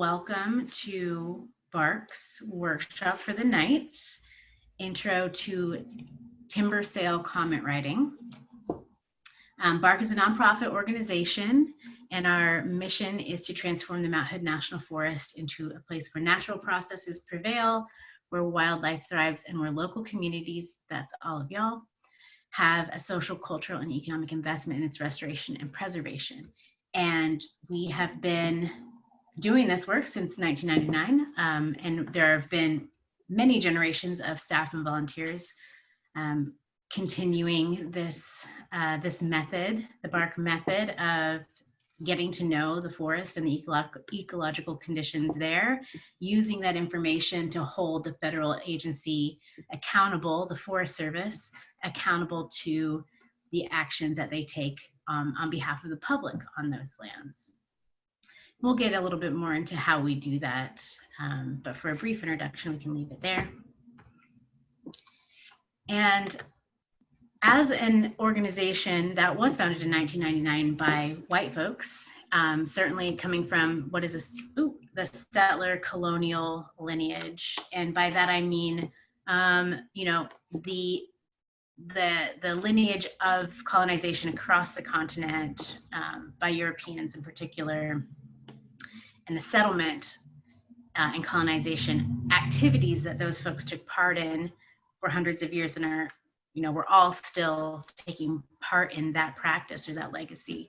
welcome to BARC's workshop for the night, Intro to Timber Sale Comment Writing. BARC is a nonprofit organization, and our mission is to transform the Mount Hood National Forest into a place where natural processes prevail, where wildlife thrives, and where local communities, that's all of y'all, have a social, cultural, and economic investment in its restoration and preservation. And we have been doing this work since 1999, and there have been many generations of staff and volunteers continuing this method, the BARC method of getting to know the forest and the ecological conditions there, using that information to hold the federal agency accountable, the Forest Service, accountable to the actions that they take on behalf of the public on those lands. We'll get a little bit more into how we do that, but for a brief introduction, we can leave it there. And as an organization that was founded in 1999 by white folks, certainly coming from what is this? The settler colonial lineage, and by that I mean, the lineage of colonization across the continent by Europeans in particular, and the settlement and colonization activities that those folks took part in for hundreds of years, and are, we're all still taking part in that practice or that legacy.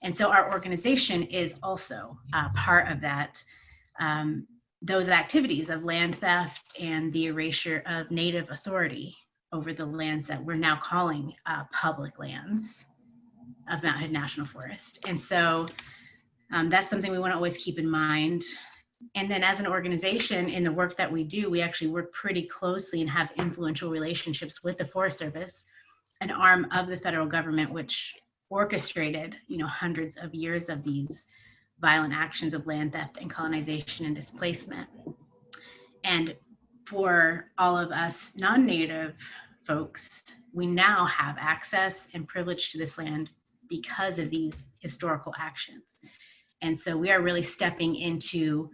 And so our organization is also part of that, those activities of land theft and the erasure of Native authority over the lands that we're now calling public lands of Mount Hood National Forest. And so that's something we want to always keep in mind. And then as an organization, in the work that we do, we actually work pretty closely and have influential relationships with the Forest Service, an arm of the federal government, which orchestrated, hundreds of years of these violent actions of land theft and colonization and displacement. And for all of us non-Native folks, we now have access and privilege to this land because of these historical actions. And so we are really stepping into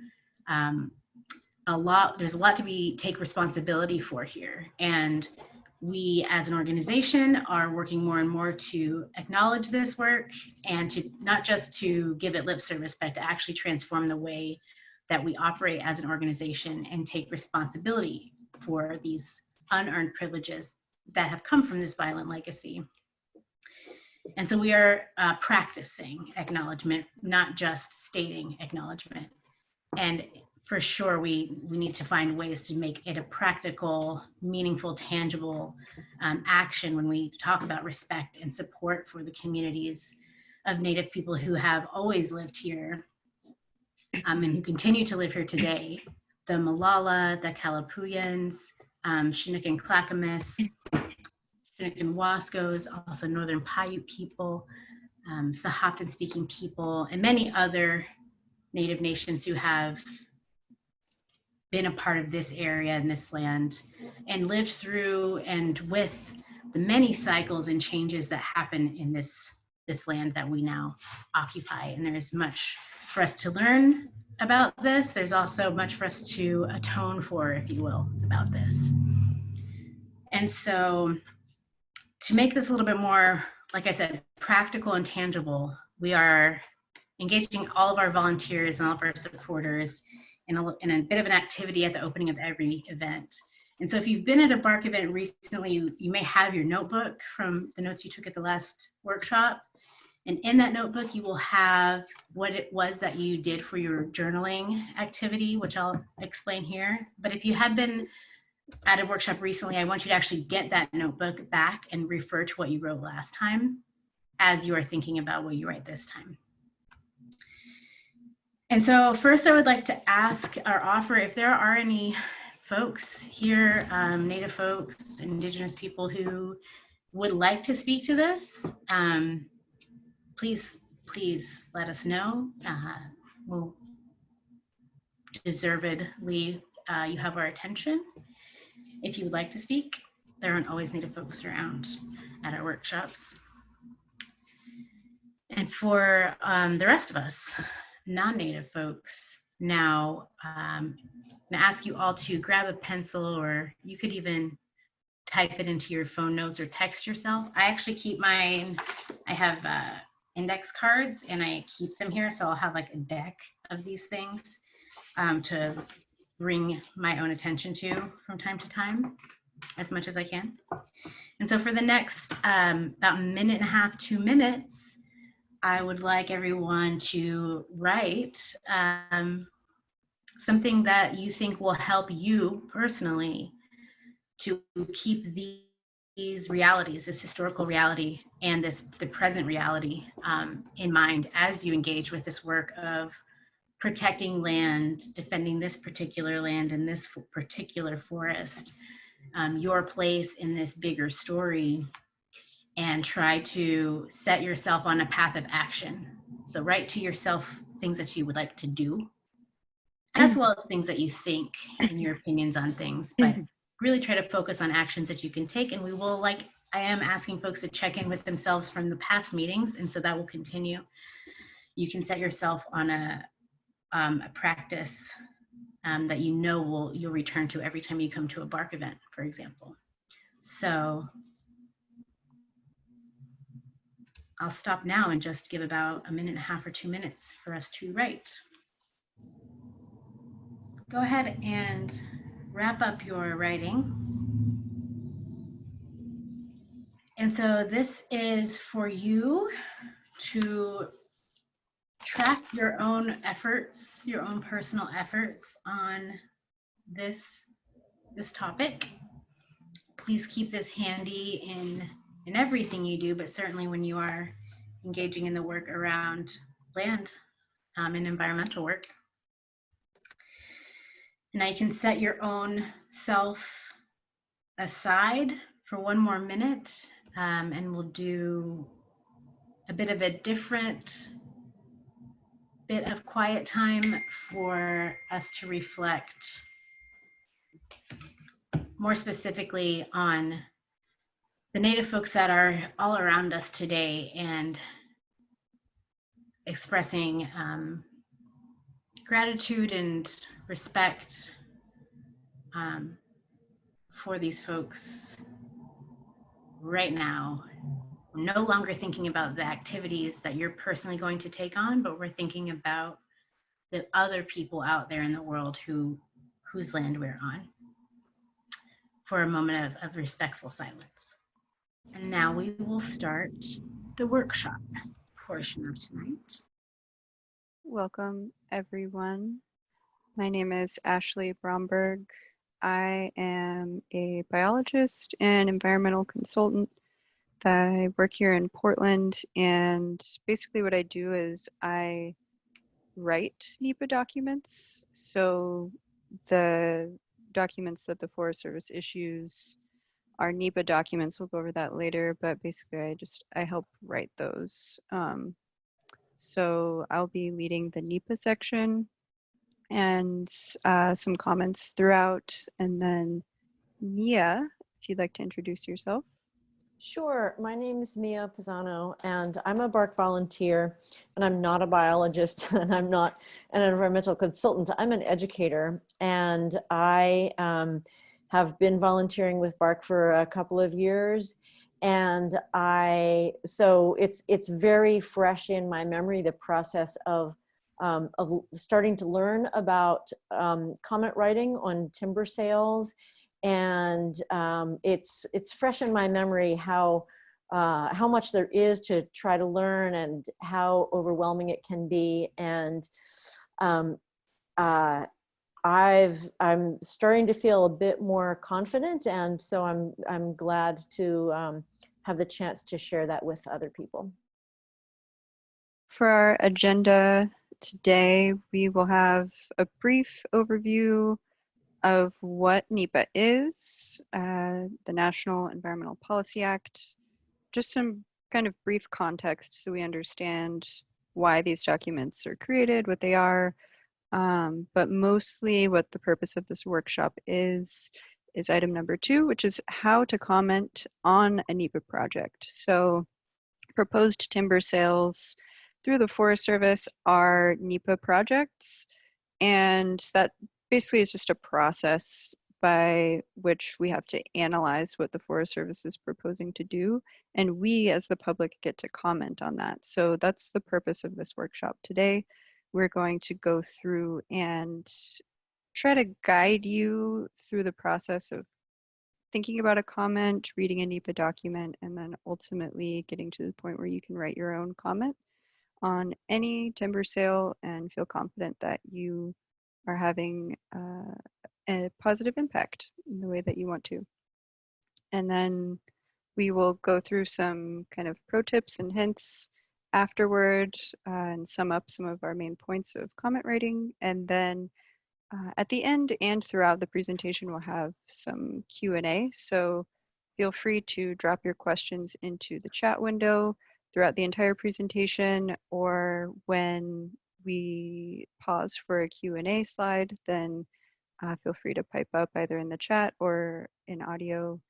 there's a lot to take responsibility for here. And we as an organization are working more and more to acknowledge this work, and to not just to give it lip service, but to actually transform the way that we operate as an organization and take responsibility for these unearned privileges that have come from this violent legacy. And so we are practicing acknowledgement, not just stating acknowledgement. And for sure, we need to find ways to make it a practical, meaningful, tangible action when we talk about respect and support for the communities of Native people who have always lived here and who continue to live here today. The Malala, the Kalapuyans, Chinook and Clackamas, Chinook and Wascos, also Northern Paiute people, Sahaptin speaking people, and many other Native nations who have been a part of this area and this land and lived through and with the many cycles and changes that happen in this land that we now occupy. And there's much for us to learn about this. There's also much for us to atone for, if you will, about this. And so to make this a little bit more, like I said, practical and tangible, we are engaging all of our volunteers and all of our supporters in a bit of an activity at the opening of every event. And so if you've been at a BARC event recently, you may have your notebook from the notes you took at the last workshop. And in that notebook, you will have what it was that you did for your journaling activity, which I'll explain here. But if you had been at a workshop recently, I want you to actually get that notebook back and refer to what you wrote last time as you are thinking about what you write this time. And so first I would like to ask or offer if there are any folks here, Native folks, Indigenous people who would like to speak to this, please let us know. We'll deservedly, you have our attention. If you would like to speak, there aren't always Native folks around at our workshops. And for the rest of us, non-Native folks, Now, I'm going to ask you all to grab a pencil, or you could even type it into your phone notes or text yourself. I actually keep mine, I have index cards and I keep them here. So I'll have like a deck of these things to bring my own attention to from time to time, as much as I can. And so for the next about 1.5 minutes, 2 minutes, I would like everyone to write something that you think will help you personally to keep these realities, this historical reality and the present reality in mind as you engage with this work of protecting land, defending this particular land and this particular forest, your place in this bigger story, and try to set yourself on a path of action. So write to yourself things that you would like to do, as well as things that you think and your opinions on things, but really try to focus on actions that you can take. And we will, like I am asking folks to check in with themselves from the past meetings, and so that will continue. You can set yourself on a practice that you know you'll return to every time you come to a BARC event, for example. So I'll stop now and just give about 1.5 minutes or 2 minutes for us to write. Go ahead and wrap up your writing. And so this is for you to track your own efforts, your own personal efforts on this topic. Please keep this handy in everything you do, but certainly when you are engaging in the work around land and environmental work. Now you can set your own self aside for 1 more minute, and we'll do a bit of a different bit of quiet time for us to reflect more specifically on the Native folks that are all around us today, and expressing gratitude and respect for these folks right now. We're no longer thinking about the activities that you're personally going to take on, but we're thinking about the other people out there in the world whose land we're on, for a moment of respectful silence. And now we will start the workshop portion of tonight. Welcome, everyone. My name is Ashely Bromberg. I am a biologist and environmental consultant. I work here in Portland, and basically what I do is I write NEPA documents. So the documents that the Forest Service issues are NEPA documents. We'll go over that later, but basically I help write those. So I'll be leading the NEPA section and some comments throughout. And then Mia, if you'd like to introduce yourself. Sure. My name is Mia Pisano, and I'm a BARC volunteer, and I'm not a biologist, and I'm not an environmental consultant. I'm an educator, and I have been volunteering with BARC for a couple of years. And so it's very fresh in my memory, the process of starting to learn about comment writing on timber sales. And it's fresh in my memory how much there is to try to learn and how overwhelming it can be. And I'm starting to feel a bit more confident, and so I'm glad to have the chance to share that with other people. For our agenda today, we will have a brief overview of what NEPA is, the National Environmental Policy Act, just some kind of brief context so we understand why these documents are created, what they are, but mostly what the purpose of this workshop is item number 2, which is how to comment on a NEPA project. So proposed timber sales through the Forest Service are NEPA projects. And that basically is just a process by which we have to analyze what the Forest Service is proposing to do, and we as the public get to comment on that. So that's the purpose of this workshop today. We're going to go through and try to guide you through the process of thinking about a comment, reading a NEPA document, and then ultimately getting to the point where you can write your own comment on any timber sale and feel confident that you are having a positive impact in the way that you want to. And then we will go through some kind of pro tips and hints afterward and sum up some of our main points of comment writing. And then at the end and throughout the presentation, we'll have some Q&A. So feel free to drop your questions into the chat window throughout the entire presentation, or when we pause for a Q&A slide, then feel free to pipe up either in the chat or in audio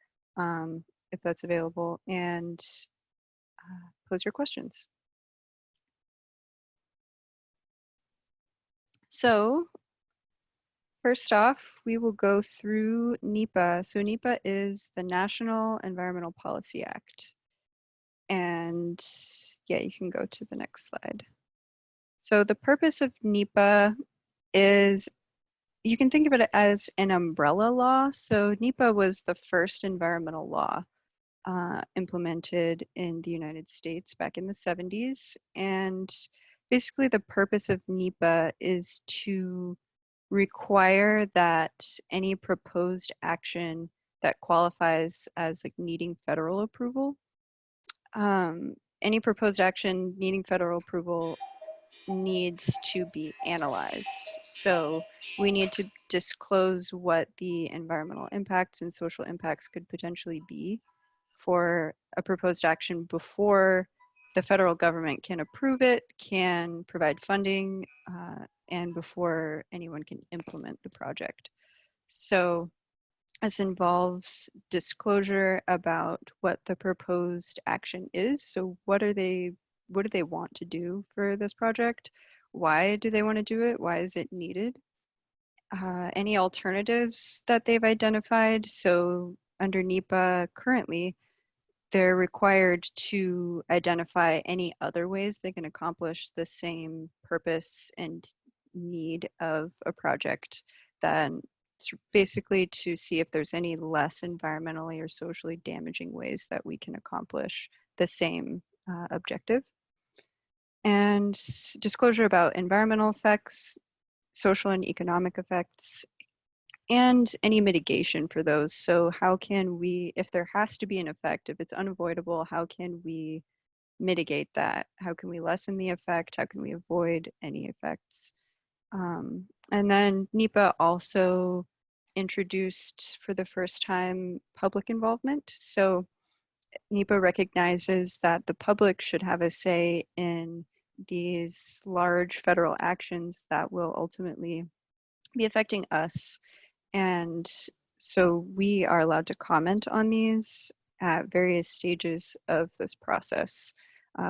if that's available, and pose your questions. So first off, we will go through NEPA. So NEPA is the National Environmental Policy Act. And yeah, you can go to the next slide. So the purpose of NEPA is, you can think of it as an umbrella law. So NEPA was the first environmental law implemented in the United States back in the 70s. And basically the purpose of NEPA is to require that any proposed action that qualifies as like needing federal approval, any proposed action needing federal approval needs to be analyzed. So we need to disclose what the environmental impacts and social impacts could potentially be for a proposed action before the federal government can approve it, can provide funding, and before anyone can implement the project. So this involves disclosure about what the proposed action is. So what do they want to do for this project? Why do they want to do it? Why is it needed? Any alternatives that they've identified. So under NEPA currently, they're required to identify any other ways they can accomplish the same purpose and need of a project, than basically to see if there's any less environmentally or socially damaging ways that we can accomplish the same objective. And disclosure about environmental effects, social and economic effects, and any mitigation for those. So how can we, if there has to be an effect, if it's unavoidable, how can we mitigate that? How can we lessen the effect? How can we avoid any effects? And then NEPA also introduced for the first time public involvement. So NEPA recognizes that the public should have a say in these large federal actions that will ultimately be affecting us. And so we are allowed to comment on these at various stages of this process,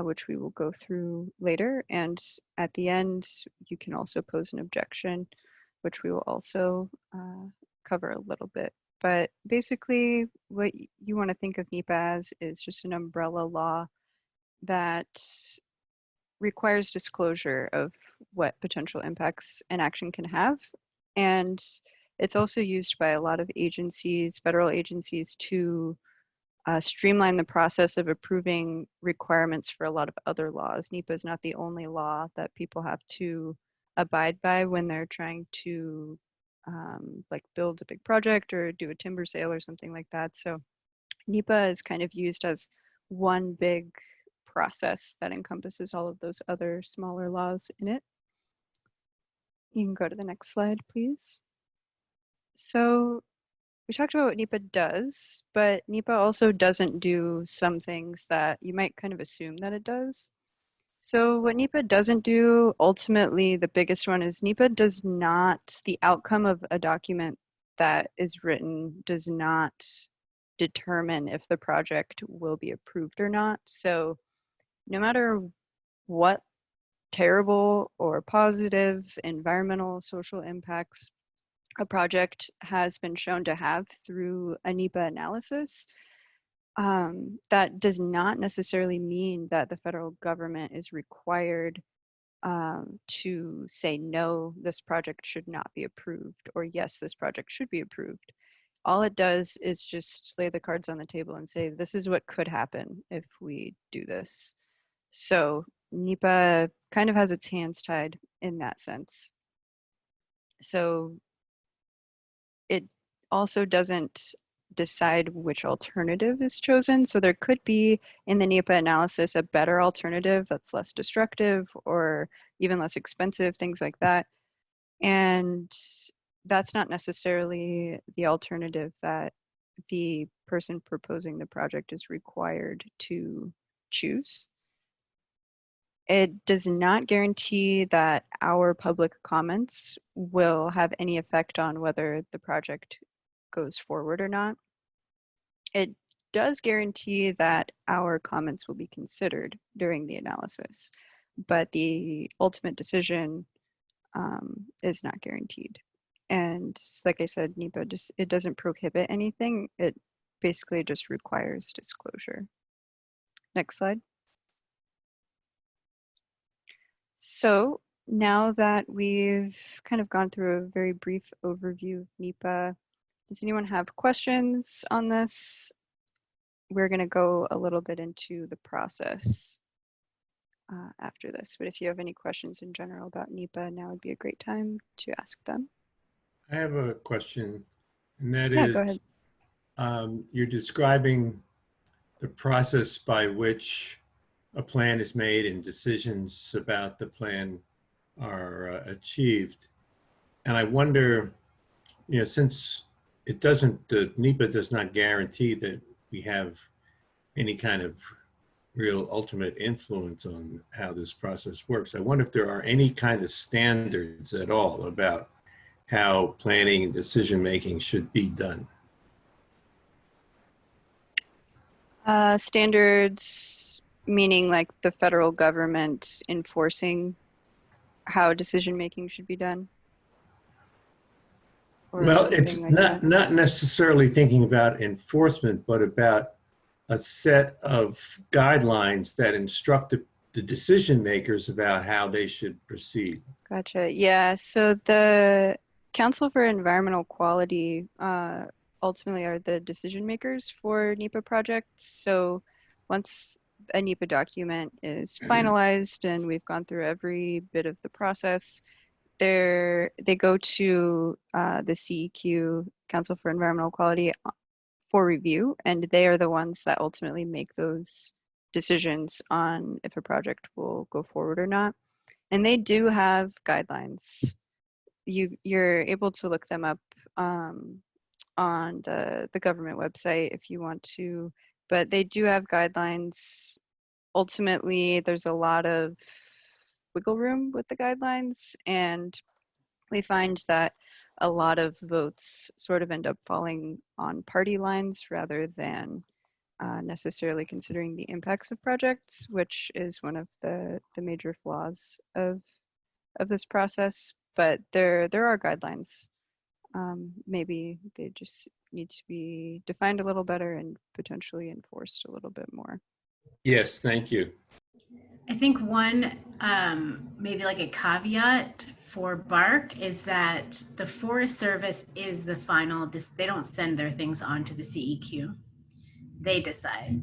which we will go through later. And at the end, you can also pose an objection, which we will also cover a little bit. But basically, what you want to think of NEPA as is just an umbrella law that requires disclosure of what potential impacts an action can have. And it's also used by a lot of agencies, federal agencies, to streamline the process of approving requirements for a lot of other laws. NEPA is not the only law that people have to abide by when they're trying to like build a big project or do a timber sale or something like that. So NEPA is kind of used as one big process that encompasses all of those other smaller laws in it. You can go to the next slide, please. So we talked about what NEPA does, but NEPA also doesn't do some things that you might kind of assume that it does. So what NEPA doesn't do, ultimately, the biggest one is NEPA does not, the outcome of a document that is written does not determine if the project will be approved or not. So no matter what terrible or positive environmental, social impacts a project has been shown to have through a NEPA analysis, that does not necessarily mean that the federal government is required to say, no, this project should not be approved, or yes, this project should be approved. All it does is just lay the cards on the table and say, this is what could happen if we do this. So NEPA kind of has its hands tied in that sense. So it also doesn't decide which alternative is chosen. So there could be in the NEPA analysis a better alternative that's less destructive or even less expensive, things like that. And that's not necessarily the alternative that the person proposing the project is required to choose. It does not guarantee that our public comments will have any effect on whether the project goes forward or not. It does guarantee that our comments will be considered during the analysis, but the ultimate decision is not guaranteed. And like I said, NEPA it doesn't prohibit anything. It basically just requires disclosure. Next slide. So now that we've kind of gone through a very brief overview of NEPA, does anyone have questions on this? We're going to go a little bit into the process after this, but if you have any questions in general about NEPA, now would be a great time to ask them. I have a question, and that Yeah, is, go ahead. you're describing the process by which a plan is made and decisions about the plan are achieved. And I wonder, since it doesn't, NEPA does not guarantee that we have any kind of real ultimate influence on how this process works. I wonder if there are any kind of standards at all about how planning and decision-making should be done. Standards, meaning like the federal government enforcing how decision-making should be done? Or Well, it's like not necessarily thinking about enforcement, but about a set of guidelines that instruct the decision makers about how they should proceed. Gotcha. Yeah, so the Council for Environmental Quality ultimately are the decision makers for NEPA projects. So once a NEPA document is finalized and we've gone through every bit of the process, they go to the CEQ, Council for Environmental Quality, for review, and they are the ones that ultimately make those decisions on if a project will go forward or not. And they do have guidelines. You're able to look them up on the government website if you want to, but they do have guidelines. Ultimately, there's a lot of wiggle room with the guidelines, and we find that a lot of votes sort of end up falling on party lines rather than necessarily considering the impacts of projects, which is one of the major flaws of this process. But there are guidelines. Maybe they just need to be defined a little better and potentially enforced a little bit more. Yes, thank you. I think one, maybe like a caveat for BARC is that the Forest Service is the final, they don't send their things on to the CEQ. They decide.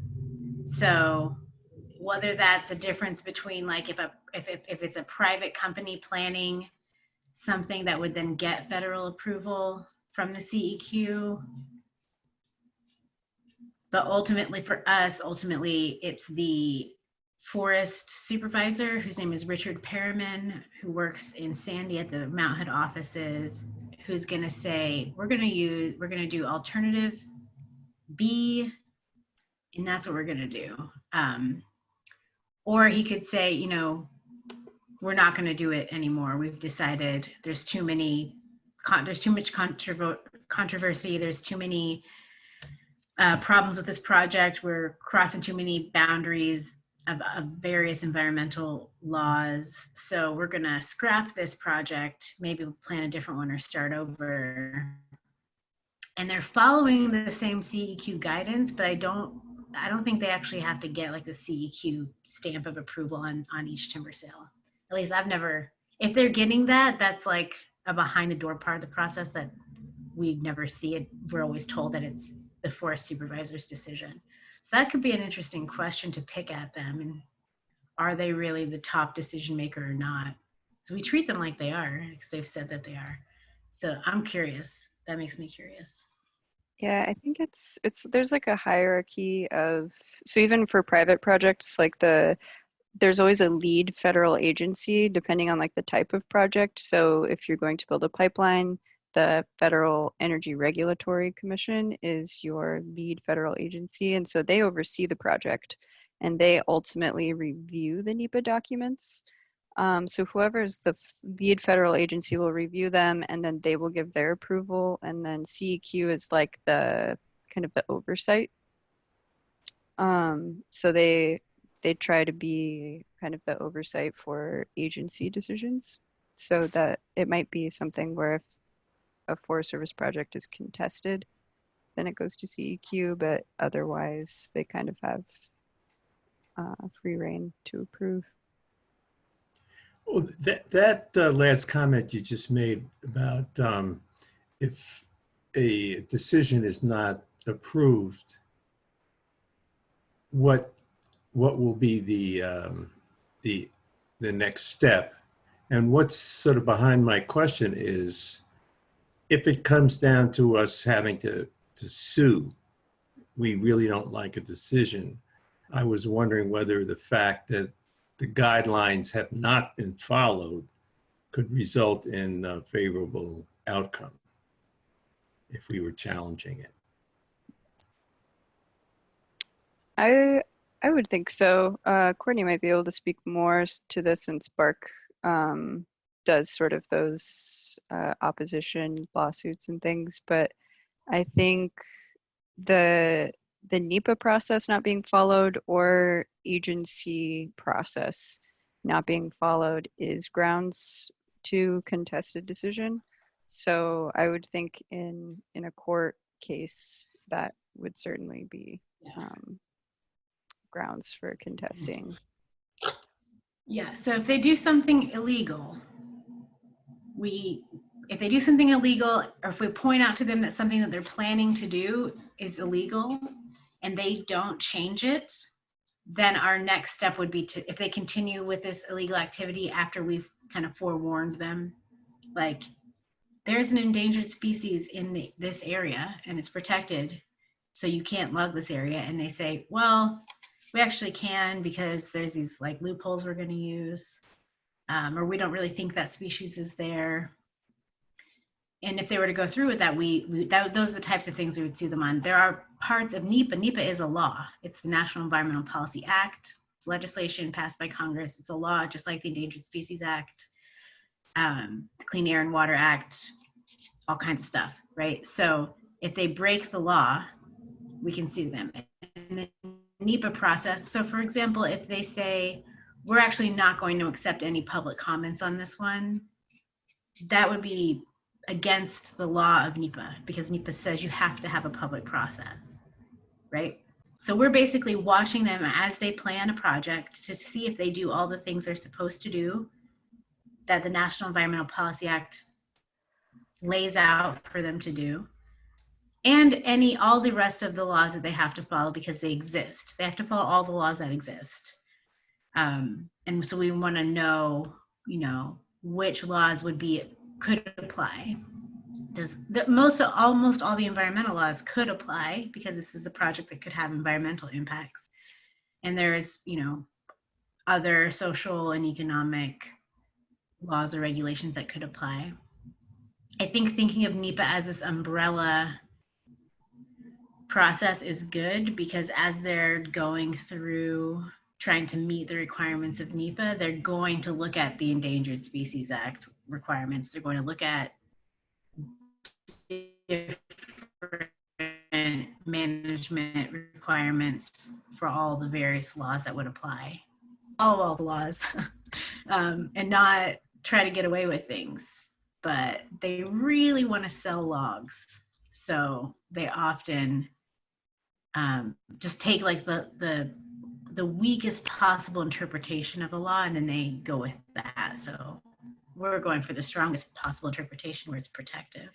So whether that's a difference between like if it's a private company planning something that would then get federal approval from the CEQ, but ultimately for us, it's the forest supervisor, whose name is Richard Perriman, who works in Sandy at the Mount Hood offices, who's going to say, we're going to do alternative B, and that's what we're going to do. Or he could say, we're not going to do it anymore. We've decided there's too much controversy. There's too many problems with this project. We're crossing too many boundaries. of various environmental laws. So we're going to scrap this project, maybe plan a different one or start over. And they're following the same CEQ guidance, but I don't think they actually have to get like the CEQ stamp of approval on each timber sale. At least I've never, if they're getting that, that's like a behind the door part of the process that we never see it. We're always told that it's the forest supervisor's decision. So that could be an interesting question to pick at them. And are they really the top decision maker or not? So we treat them like they are because they've said that they are. So I'm curious. That makes me curious. Yeah, I think it's there's like a hierarchy of, so even for private projects, like there's always a lead federal agency depending on like the type of project. So if you're going to build a pipeline, the Federal Energy Regulatory Commission is your lead federal agency, and so they oversee the project and they ultimately review the NEPA documents. So whoever is the lead federal agency will review them, and then they will give their approval, and then CEQ is like the kind of the oversight. So they try to be kind of the oversight for agency decisions, so that it might be something where if a Forest Service project is contested, then it goes to CEQ, but otherwise they kind of have free reign to approve. Well, that last comment you just made about if a decision is not approved, what will be the next step? And what's sort of behind my question is, if it comes down to us having to sue, we really don't like a decision. I was wondering whether the fact that the guidelines have not been followed could result in a favorable outcome if we were challenging it. I would think so. Courtney might be able to speak more to this since Bark does sort of those opposition lawsuits and things, but I think the NEPA process not being followed or agency process not being followed is grounds to contest a decision. So I would think in a court case that would certainly be grounds for contesting. Yeah, so if they do something illegal, if they do something illegal, or if we point out to them that something that they're planning to do is illegal and they don't change it, then our next step would be to, if they continue with this illegal activity after we've kind of forewarned them, like, there's an endangered species in this area and it's protected, so you can't log this area. And they say, well, we actually can because there's these like loopholes we're going to use, or we don't really think that species is there. And if they were to go through with that, those are the types of things we would sue them on. There are parts of NEPA. NEPA is a law. It's the National Environmental Policy Act. It's legislation passed by Congress. It's a law, just like the Endangered Species Act, the Clean Air and Water Act, all kinds of stuff, right? So if they break the law, we can sue them. And the NEPA process, so for example, if they say, we're actually not going to accept any public comments on this one, that would be against the law of NEPA, because NEPA says you have to have a public process, right? So we're basically watching them as they plan a project to see if they do all the things they're supposed to do that the National Environmental Policy Act lays out for them to do, and all the rest of the laws that they have to follow because they exist. They have to follow all the laws that exist. And so we want to know, which laws could apply. Almost all the environmental laws could apply because this is a project that could have environmental impacts. And there's, other social and economic laws or regulations that could apply. I think thinking of NEPA as this umbrella process is good, because as they're going through trying to meet the requirements of NEPA, they're going to look at the Endangered Species Act requirements. They're going to look at different management requirements for all the various laws that would apply, all the laws, and not try to get away with things. But they really want to sell logs, so they often just take like the weakest possible interpretation of a law, and then they go with that. So we're going for the strongest possible interpretation where it's protective,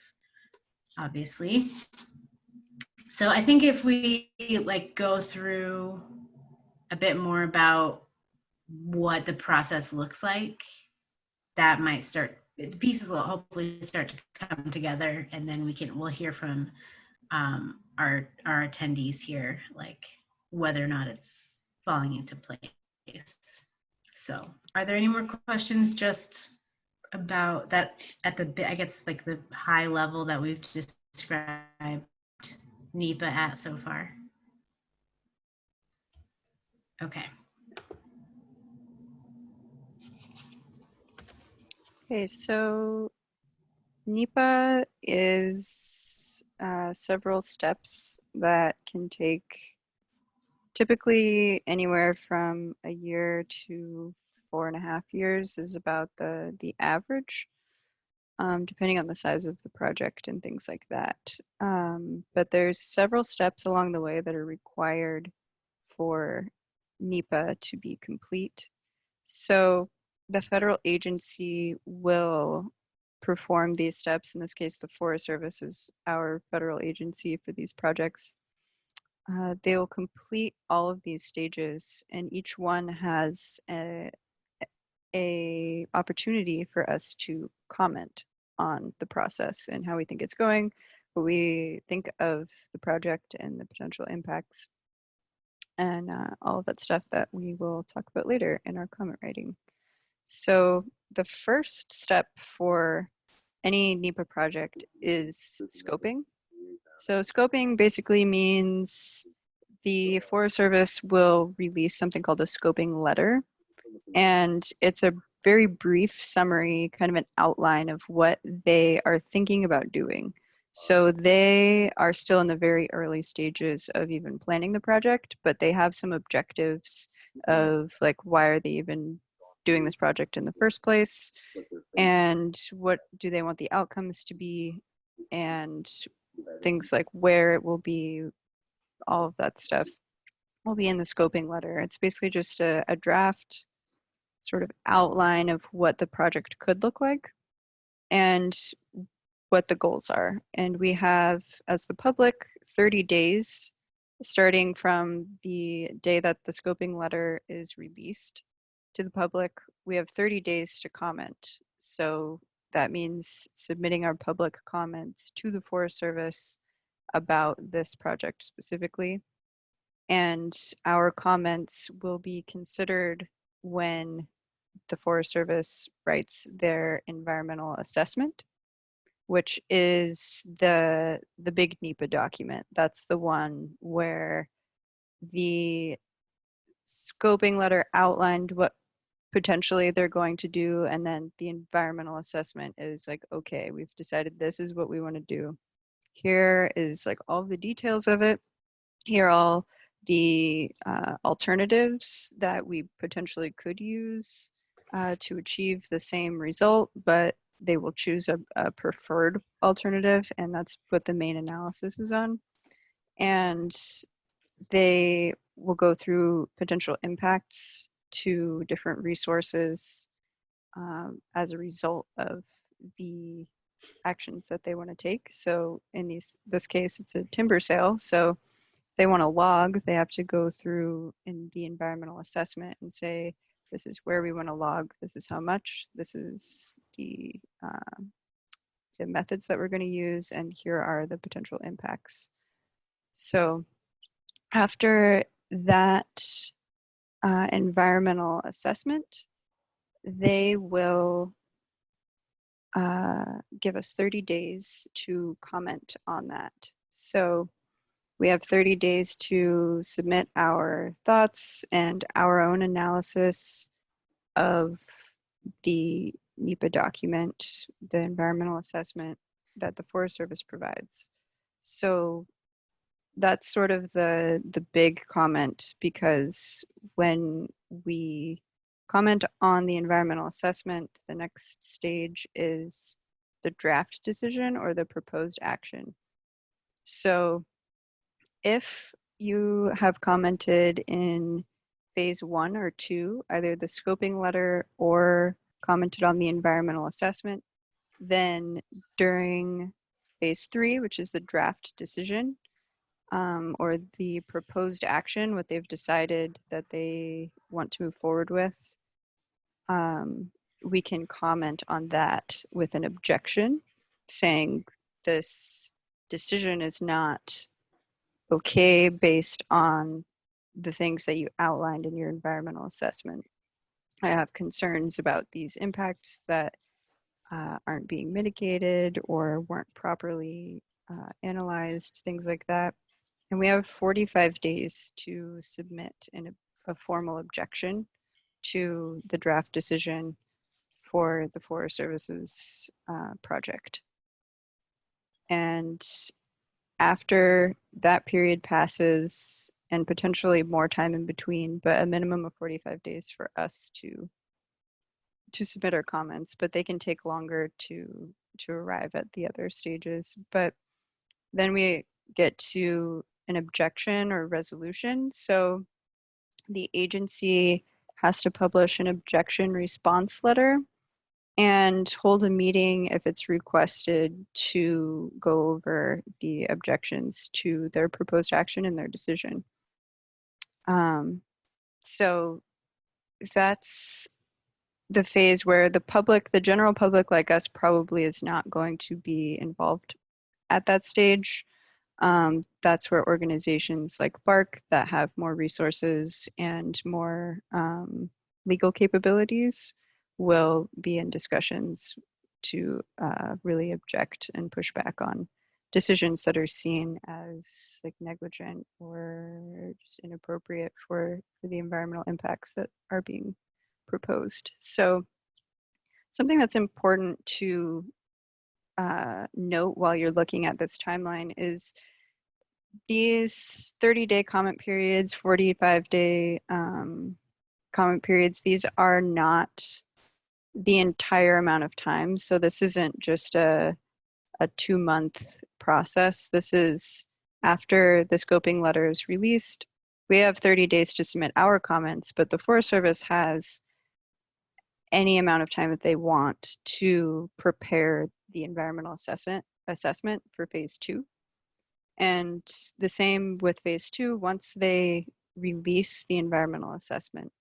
obviously. So I think if we like go through a bit more about what the process looks like, that might start, the pieces will hopefully start to come together, and then we'll hear from our attendees here, like whether or not it's falling into place. So are there any more questions just about that at the, I guess, like the high level that we've described NEPA at so far? Okay. Okay, so NEPA is several steps that can take typically anywhere from a year to 4.5 years is about the average, depending on the size of the project and things like that. But there's several steps along the way that are required for NEPA to be complete. So the federal agency will perform these steps. In this case, the Forest Service is our federal agency for these projects. They will complete all of these stages, and each one has a opportunity for us to comment on the process and how we think it's going, what we think of the project and the potential impacts, and all of that stuff that we will talk about later in our comment writing. So the first step for any NEPA project is scoping. So scoping basically means the Forest Service will release something called a scoping letter, and it's a very brief summary, kind of an outline of what they are thinking about doing. So they are still in the very early stages of even planning the project, but they have some objectives of like, why are they even doing this project in the first place, and what do they want the outcomes to be, and things like where it will be, all of that stuff will be in the scoping letter. It's basically just a draft sort of outline of what the project could look like and what the goals are. And we have, as the public, 30 days starting from the day that the scoping letter is released to the public. We have 30 days to comment. So that means submitting our public comments to the Forest Service about this project specifically. And our comments will be considered when the Forest Service writes their environmental assessment, which is the big NEPA document. That's the one where the scoping letter outlined what potentially they're going to do, and then the environmental assessment is like, okay, we've decided this is what we want to do. Here is like all the details of it. Here are all the alternatives that we potentially could use to achieve the same result, but they will choose a preferred alternative, and that's what the main analysis is on. And they will go through potential impacts to different resources as a result of the actions that they want to take. So in this case, it's a timber sale. So if they want to log, they have to go through in the environmental assessment and say, this is where we want to log, this is how much, this is the methods that we're going to use, and here are the potential impacts. So after that environmental assessment, they will give us 30 days to comment on that. So we have 30 days to submit our thoughts and our own analysis of the NEPA document, the environmental assessment that the Forest Service provides. So that's sort of the big comment, because when we comment on the environmental assessment, the next stage is the draft decision or the proposed action. So if you have commented in phase 1 or 2, either the scoping letter or commented on the environmental assessment, then during phase 3, which is the draft decision, or the proposed action, what they've decided that they want to move forward with, we can comment on that with an objection, saying this decision is not okay based on the things that you outlined in your environmental assessment. I have concerns about these impacts that aren't being mitigated or weren't properly analyzed, things like that. And we have 45 days to submit a formal objection to the draft decision for the Forest Service's project. And after that period passes, and potentially more time in between, but a minimum of 45 days for us to submit our comments, but they can take longer to arrive at the other stages. But then we get to an objection or resolution. So the agency has to publish an objection response letter and hold a meeting if it's requested to go over the objections to their proposed action and their decision. So that's the phase where the public, the general public like us, probably is not going to be involved at that stage. That's where organizations like BARC that have more resources and more legal capabilities will be in discussions to really object and push back on decisions that are seen as like negligent or just inappropriate for the environmental impacts that are being proposed. So something that's important to note while you're looking at this timeline is these 30-day comment periods, 45-day comment periods, these are not the entire amount of time. So this isn't just a 2-month process. This is after the scoping letter is released. We have 30 days to submit our comments, but the Forest Service has any amount of time that they want to prepare the environmental assessment for phase 2. And the same with phase 2, once they release the environmental assessment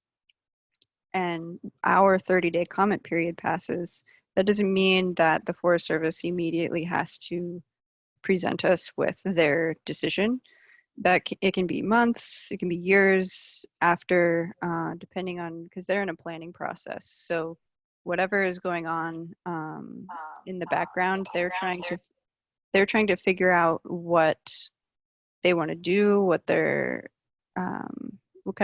and our 30-day comment period passes, that doesn't mean that the Forest Service immediately has to present us with their decision. That it can be months, it can be years after, depending on, because they're in a planning process. So whatever is going on in the background, they're trying to figure out what they want to do, what their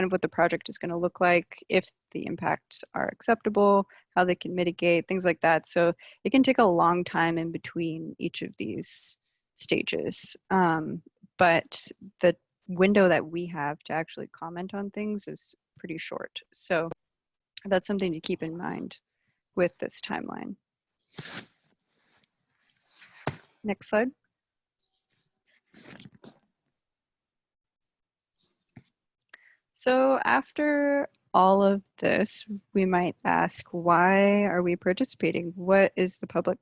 what the project is going to look like, if the impacts are acceptable, how they can mitigate, things like that. So it can take a long time in between each of these stages. But the window that we have to actually comment on things is pretty short. So that's something to keep in mind with this timeline. Next slide. So after all of this, we might ask, why are we participating? What is the public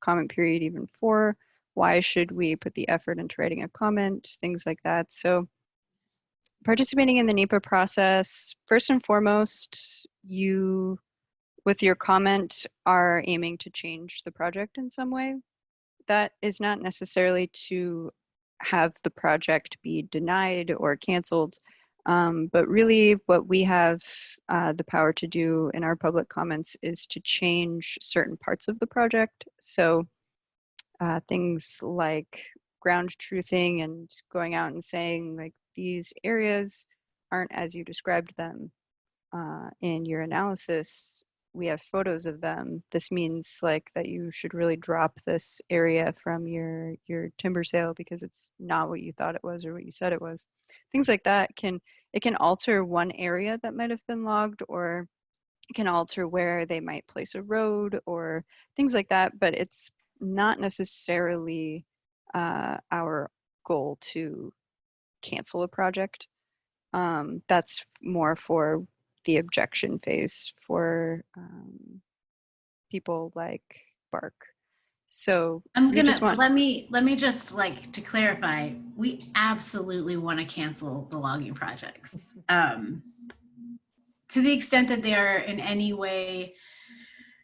comment period even for? Why should we put the effort into writing a comment? Things like that. So participating in the NEPA process, first and foremost, you, with your comment, are aiming to change the project in some way. That is not necessarily to have the project be denied or canceled, but really what we have the power to do in our public comments is to change certain parts of the project. So things like ground truthing and going out and saying like these areas aren't as you described them in your analysis. we have photos of them, this means like that you should really drop this area from your timber sale because it's not what you thought it was or what you said it was. Things like that can alter one area that might have been logged, or it can alter where they might place a road or things like that, but it's not necessarily our goal to cancel a project. That's more for the objection phase for people like Bark. So I'm we gonna just want, let me just like to clarify, we absolutely want to cancel the logging projects. To the extent that they are in any way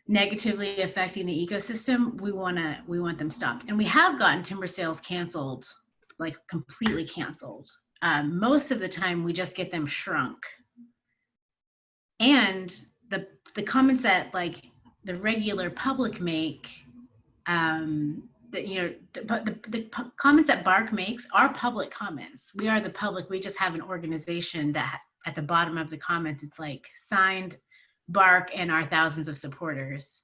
negatively affecting the ecosystem, we want them stopped. And we have gotten timber sales canceled, like completely canceled. Most of the time we just get them shrunk. And the comments that like the regular public make, that, you know, the comments that Bark makes are public comments. We are the public. We just have an organization that at the bottom of the comments, it's like signed Bark and our thousands of supporters.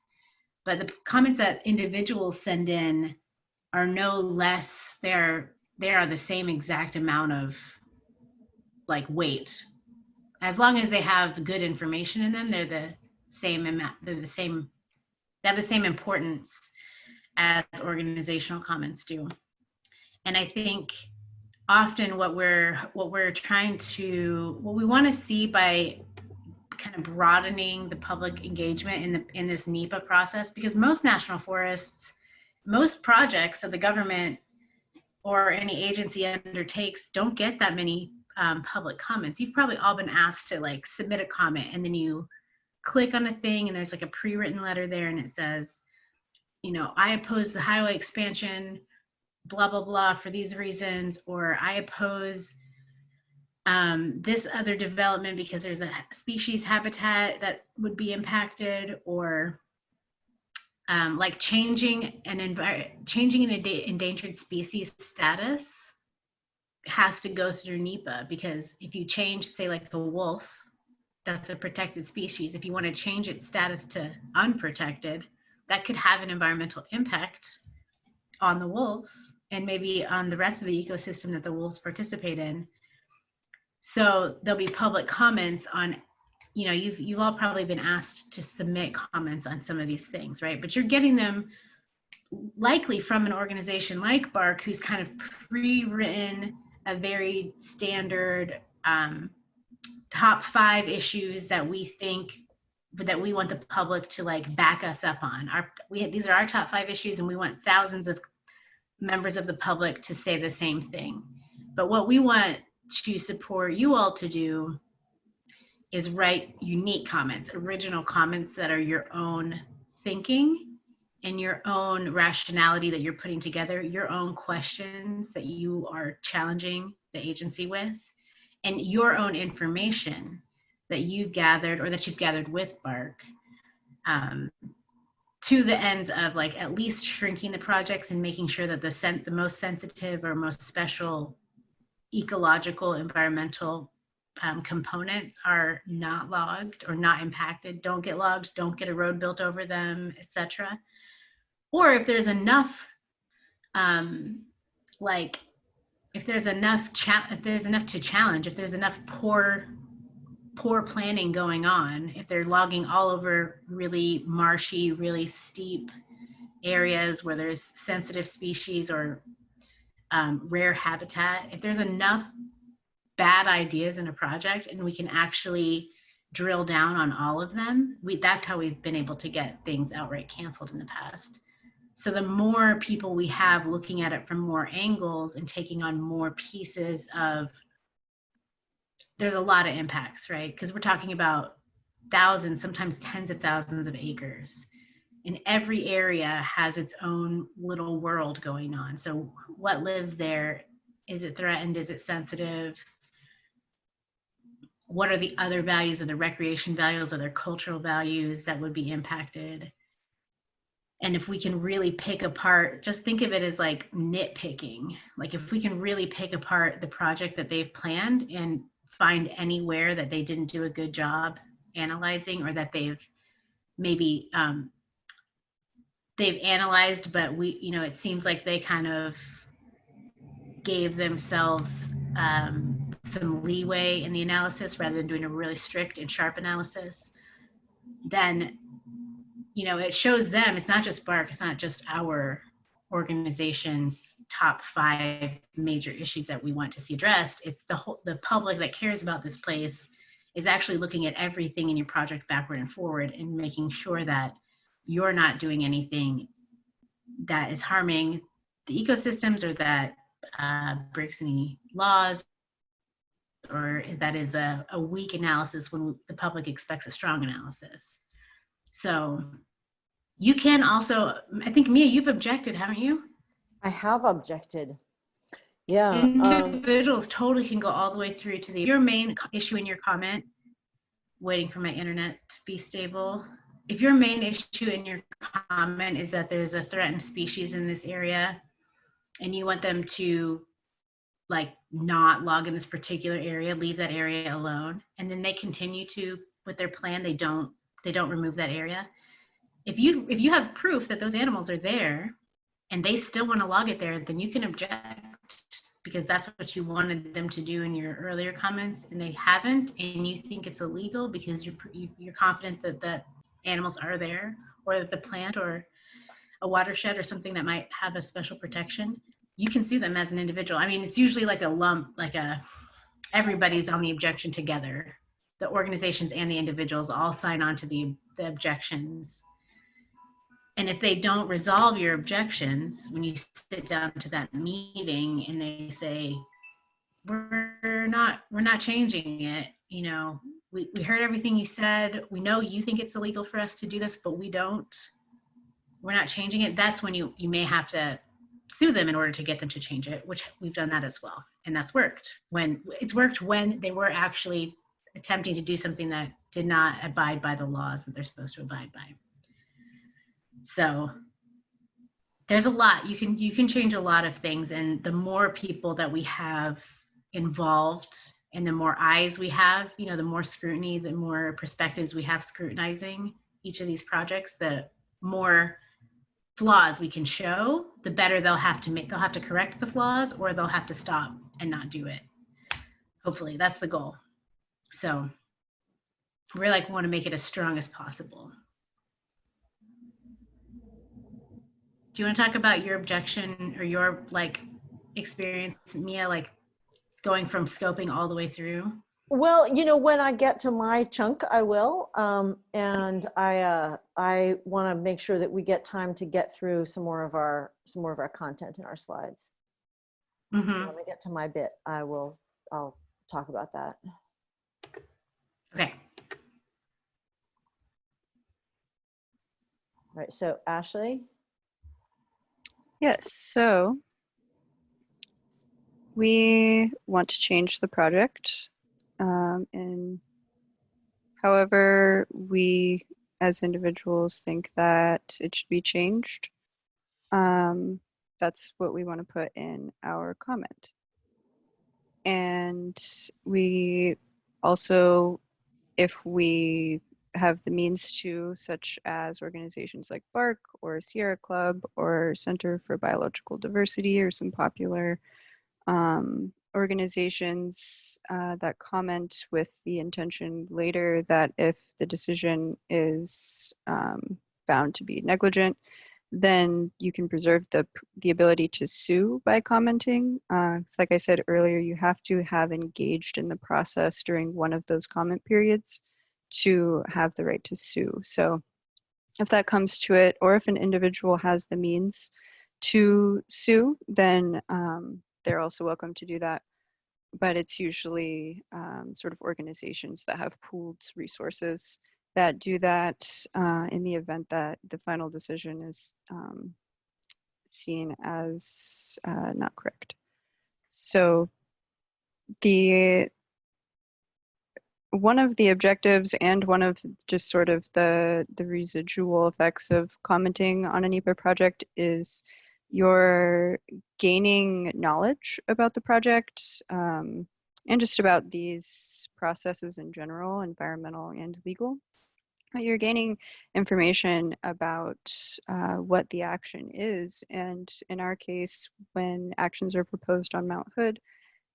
But the comments that individuals send in are no less, they are the same exact amount of like weight. As long as they have good information in them, they're the same amount, they have the same importance as organizational comments do. And I think often what we want to see by kind of broadening the public engagement in this NEPA process, because most national forests, most projects that the government or any agency undertakes don't get that many public comments. You've probably all been asked to like submit a comment, and then you click on a thing and there's like a pre-written letter there and it says, you know, I oppose the highway expansion, blah, blah, blah, for these reasons, or I oppose this other development because there's a species habitat that would be impacted, or like changing an endangered species status has to go through NEPA, because if you change, say like a wolf, that's a protected species. If you want to change its status to unprotected, that could have an environmental impact on the wolves and maybe on the rest of the ecosystem that the wolves participate in. So there'll be public comments on, you know, you've all probably been asked to submit comments on some of these things, right? But you're getting them likely from an organization like Bark, who's kind of pre-written a very standard top 5 issues that we think that we want the public to like back us up on. These are our top 5 issues, and we want thousands of members of the public to say the same thing. But what we want to support you all to do is write unique comments, original comments that are your own thinking and your own rationality that you're putting together, your own questions that you are challenging the agency with, and your own information that you've gathered or that you've gathered with Bark, to the ends of like at least shrinking the projects and making sure that the most sensitive or most special ecological, environmental components are not logged or not impacted, don't get logged, don't get a road built over them, etc. Or if there's enough, if there's enough to challenge, if there's enough poor planning going on, if they're logging all over really marshy, really steep areas where there's sensitive species or rare habitat, if there's enough bad ideas in a project and we can actually drill down on all of them, that's how we've been able to get things outright canceled in the past. So the more people we have looking at it from more angles and taking on more pieces of, there's a lot of impacts, right? Because we're talking about thousands, sometimes tens of thousands of acres. And every area has its own little world going on. So what lives there? Is it threatened? Is it sensitive? What are the other values? Are there recreation values? Are there cultural values that would be impacted? And if we can really pick apart, just think of it as like nitpicking. Like if we can really pick apart the project that they've planned and find anywhere that they didn't do a good job analyzing, or that they've maybe they've analyzed, but it seems like they kind of gave themselves some leeway in the analysis rather than doing a really strict and sharp analysis. Then, it shows them, it's not just BARC, it's not just our organization's top 5 major issues that we want to see addressed. It's the public that cares about this place is actually looking at everything in your project backward and forward and making sure that you're not doing anything that is harming the ecosystems or that breaks any laws, or that is a weak analysis when the public expects a strong analysis. So you can also, I think, Mia, you've objected, haven't you? I have objected. Yeah. Individuals totally can go all the way through to your main issue in your comment. Waiting for my internet to be stable. If your main issue in your comment is that there's a threatened species in this area and you want them to not log in this particular area, leave that area alone, and then they continue to with their plan, they don't remove that area. If you have proof that those animals are there and they still want to log it there, then you can object, because that's what you wanted them to do in your earlier comments, and they haven't, and you think it's illegal because you're confident that the animals are there, or that the plant or a watershed or something that might have a special protection. You can sue them as an individual. I mean, it's usually like a lump, everybody's on the objection together. The organizations and the individuals all sign on to the objections. And if they don't resolve your objections, when you sit down to that meeting and they say, we're not changing it, we heard everything you said, we know you think it's illegal for us to do this, but we're not changing it, that's when you may have to sue them in order to get them to change it, which we've done that as well. And that's worked. It's worked when they were actually attempting to do something that did not abide by the laws that they're supposed to abide by. So there's a lot. You can change a lot of things, and the more people that we have involved and the more eyes we have, the more scrutiny, the more perspectives we have scrutinizing each of these projects, the more flaws we can show, the better they'll have to correct the flaws, or they'll have to stop and not do it. Hopefully that's the goal. So we want to make it as strong as possible. Do you want to talk about your objection or your experience, Mia, going from scoping all the way through? Well, when I get to my chunk, I will. And I want to make sure that we get time to get through some more of our content in our slides. Mm-hmm. So when I get to my bit, I'll talk about that. Okay. All right. So Ashely. Yes. So we want to change the project. And however we as individuals think that it should be changed, that's what we want to put in our comment. And we also, if we have the means to, such as organizations like BARC or Sierra Club or Center for Biological Diversity, or some popular organizations that comment with the intention later that if the decision is found to be negligent, then you can preserve the ability to sue by commenting. It's like I said earlier, you have to have engaged in the process during one of those comment periods to have the right to sue. So if that comes to it, or if an individual has the means to sue, then they're also welcome to do that. But it's usually sort of organizations that have pooled resources that do that in the event that the final decision is seen as not correct. So one of the objectives and one of just sort of the residual effects of commenting on a NEPA project is you're gaining knowledge about the project and just about these processes in general, environmental and legal. You're gaining information about what the action is. And in our case, when actions are proposed on Mount Hood,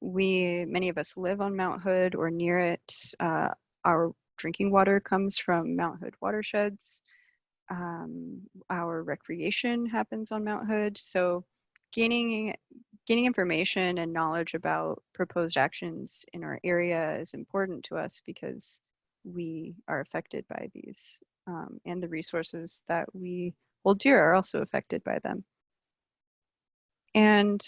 many of us live on Mount Hood or near it. Our drinking water comes from Mount Hood watersheds. Our recreation happens on Mount Hood. So gaining information and knowledge about proposed actions in our area is important to us because we are affected by these, and the resources that we hold dear are also affected by them. And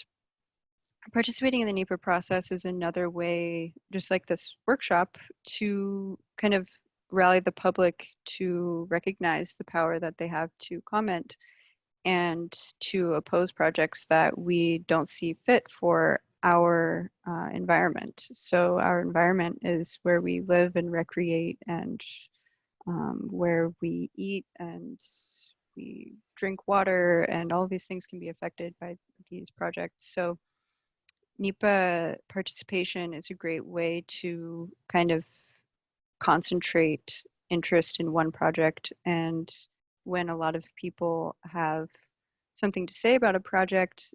participating in the NEPA process is another way, just like this workshop, to kind of rally the public to recognize the power that they have to comment and to oppose projects that we don't see fit for our environment. So our environment is where we live and recreate, and where we eat and we drink water, and all of these things can be affected by these projects. So NEPA participation is a great way to kind of concentrate interest in one project. And when a lot of people have something to say about a project,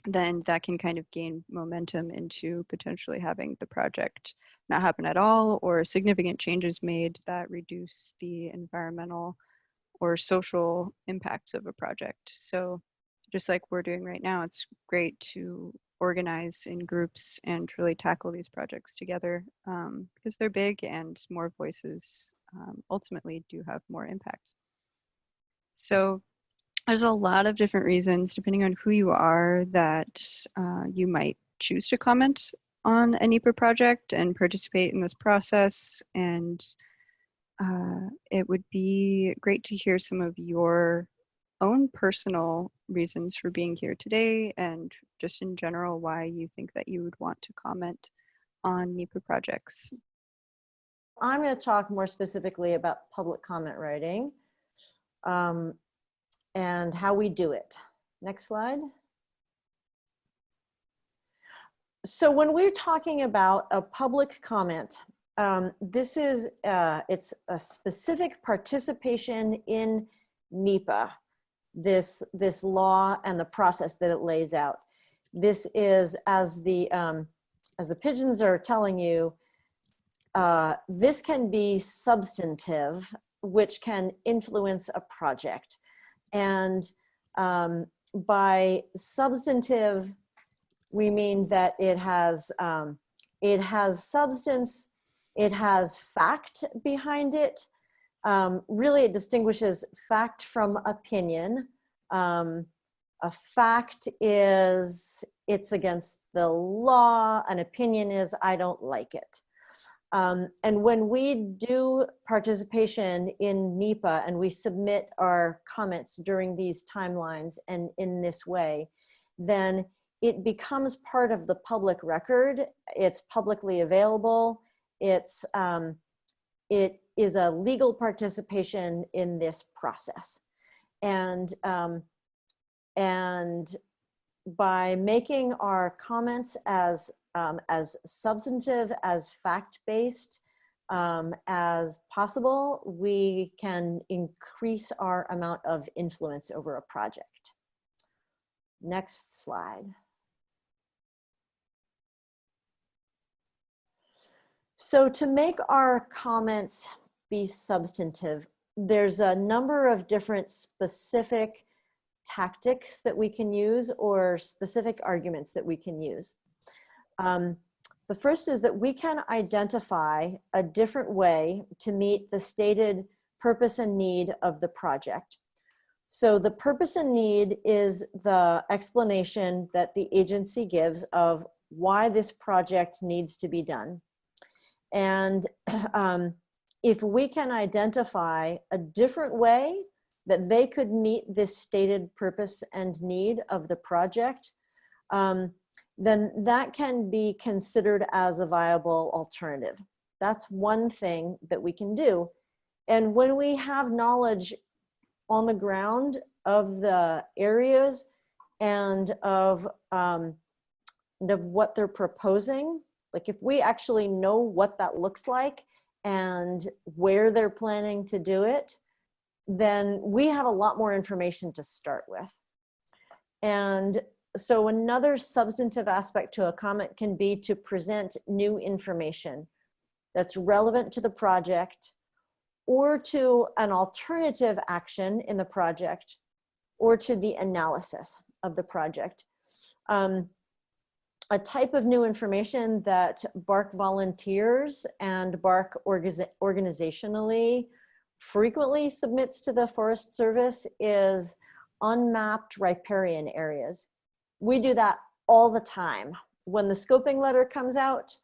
then that can kind of gain momentum into potentially having the project not happen at all, or significant changes made that reduce the environmental or social impacts of a project. So just like we're doing right now, it's great to organize in groups and really tackle these projects together, because they're big and more voices ultimately do have more impact. So there's a lot of different reasons, depending on who you are, that you might choose to comment on a NEPA project and participate in this process. And it would be great to hear some of your own personal reasons for being here today, and just in general why you think that you would want to comment on NEPA projects. I'm going to talk more specifically about public comment writing and how we do it. Next slide. So when we're talking about a public comment, this is, it's a specific participation in NEPA, this law and the process that it lays out. This is, as the pigeons are telling you, this can be substantive, which can influence a project. And by substantive, we mean that it has substance, it has fact behind it. Really, it distinguishes fact from opinion. A fact is, it's against the law. An opinion is, I don't like it. And when we do participation in NEPA and we submit our comments during these timelines and in this way, then it becomes part of the public record. It's publicly available. It is a legal participation in this process. And by making our comments as substantive, as fact-based as possible, we can increase our amount of influence over a project. Next slide. So to make our comments be substantive, there's a number of different specific tactics that we can use, or specific arguments that we can use. The first is that we can identify a different way to meet the stated purpose and need of the project. So the purpose and need is the explanation that the agency gives of why this project needs to be done. And if we can identify a different way that they could meet this stated purpose and need of the project, then that can be considered as a viable alternative. That's one thing that we can do. And when we have knowledge on the ground of the areas and of what they're proposing, like if we actually know what that looks like and where they're planning to do it, then we have a lot more information to start with. And so another substantive aspect to a comment can be to present new information that's relevant to the project or to an alternative action in the project or to the analysis of the project. A type of new information that BARC volunteers and BARC organizationally frequently submits to the Forest Service is unmapped riparian areas. We do that all the time. When the scoping letter comes out,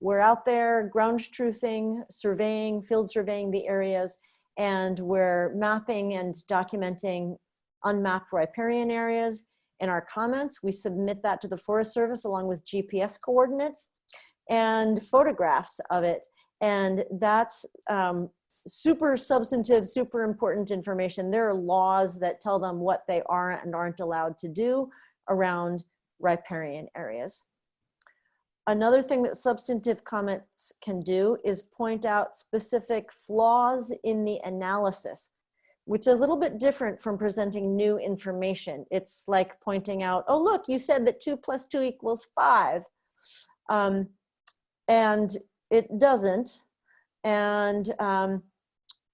we're out there ground truthing, surveying, field surveying the areas, and we're mapping and documenting unmapped riparian areas. In our comments, we submit that to the Forest Service along with GPS coordinates and photographs of it. And that's super substantive, super important information. There are laws that tell them what they are and aren't allowed to do around riparian areas. Another thing that substantive comments can do is point out specific flaws in the analysis, which is a little bit different from presenting new information. It's like pointing out, oh, look, you said that 2 + 2 = 5. And it doesn't. And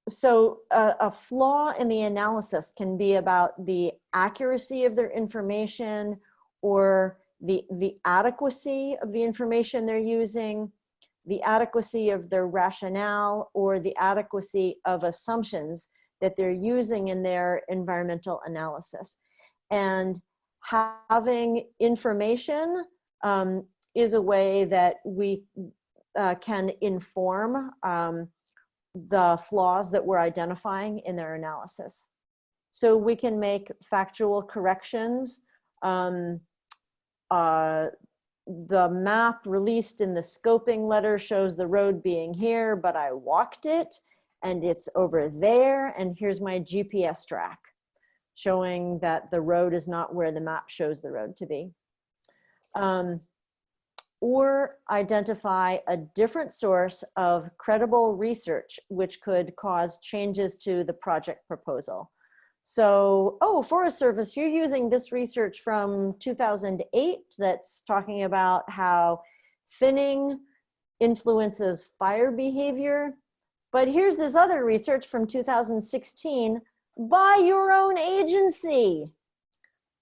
so a flaw in the analysis can be about the accuracy of their information or the adequacy of the information they're using, the adequacy of their rationale, or the adequacy of assumptions that they're using in their environmental analysis. And having information is a way that we can inform the flaws that we're identifying in their analysis. So we can make factual corrections. The map released in the scoping letter shows the road being here, but I walked it and it's over there, and here's my GPS track showing that the road is not where the map shows the road to be. Or identify a different source of credible research which could cause changes to the project proposal. So, oh, Forest Service, you're using this research from 2008 that's talking about how thinning influences fire behavior. But here's this other research from 2016 by your own agency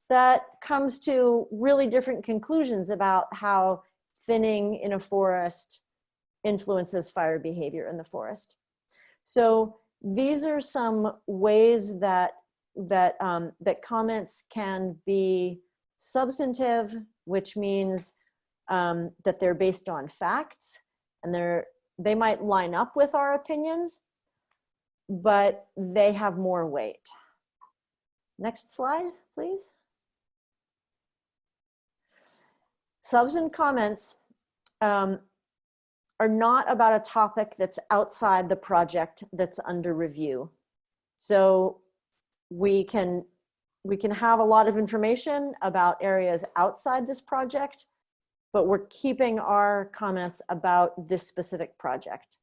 that comes to really different conclusions about how thinning in a forest influences fire behavior in the forest. So these are some ways that comments can be substantive, which means that they're based on facts, and they might line up with our opinions, but they have more weight. Next slide, please. Substantive comments are not about a topic that's outside the project that's under review. So we can have a lot of information about areas outside this project, but we're keeping our comments about this specific project.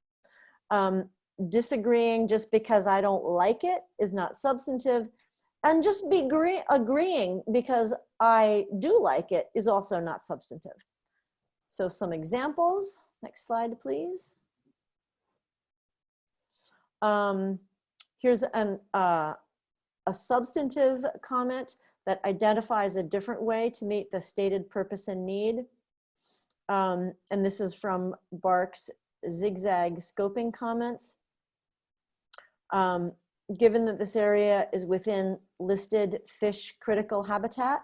Disagreeing just because I don't like it is not substantive, and just agreeing because I do like it is also not substantive. So some examples. Next slide, please. Here's a substantive comment that identifies a different way to meet the stated purpose and need. And this is from BARC's zigzag scoping comments. Given that this area is within listed fish critical habitat,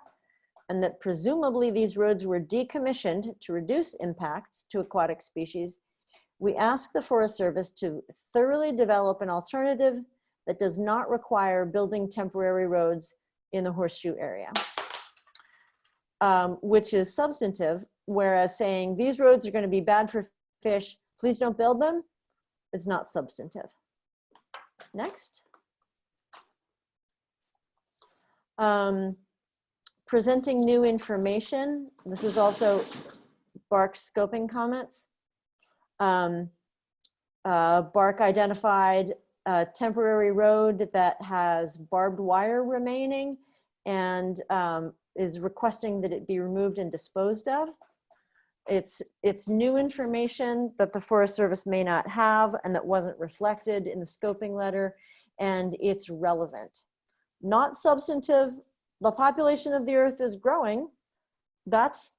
and that presumably these roads were decommissioned to reduce impacts to aquatic species, we ask the Forest Service to thoroughly develop an alternative that does not require building temporary roads in the horseshoe area, which is substantive, whereas saying these roads are going to be bad for fish, please don't build them, is not substantive. Next. Presenting new information. This is also BARC scoping comments. Bark identified a temporary road that has barbed wire remaining and is requesting that it be removed and disposed of. It's new information that the Forest Service may not have and that wasn't reflected in the scoping letter, and it's relevant. Not substantive. The population of the earth is growing. That's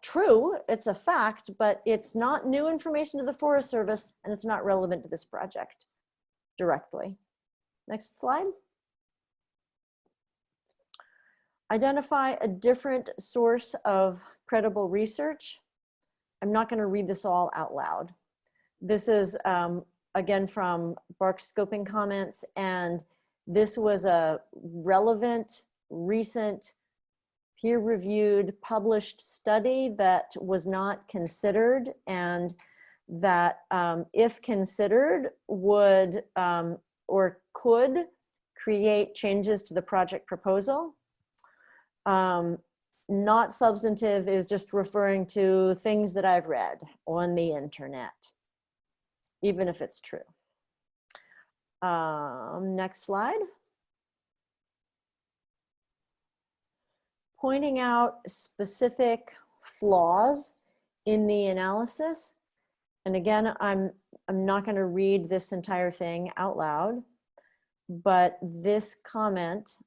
true, it's a fact, but it's not new information to the Forest Service, and it's not relevant to this project directly. Next slide. Identify a different source of credible research. I'm not going to read this all out loud. This is, again, from Bark's scoping comments, and this was a relevant, recent, peer-reviewed, published study that was not considered, and that, if considered, would or could create changes to the project proposal. Not substantive is just referring to things that I've read on the internet, even if it's true. Next slide. Pointing out specific flaws in the analysis. And again, I'm not going to read this entire thing out loud, but this comment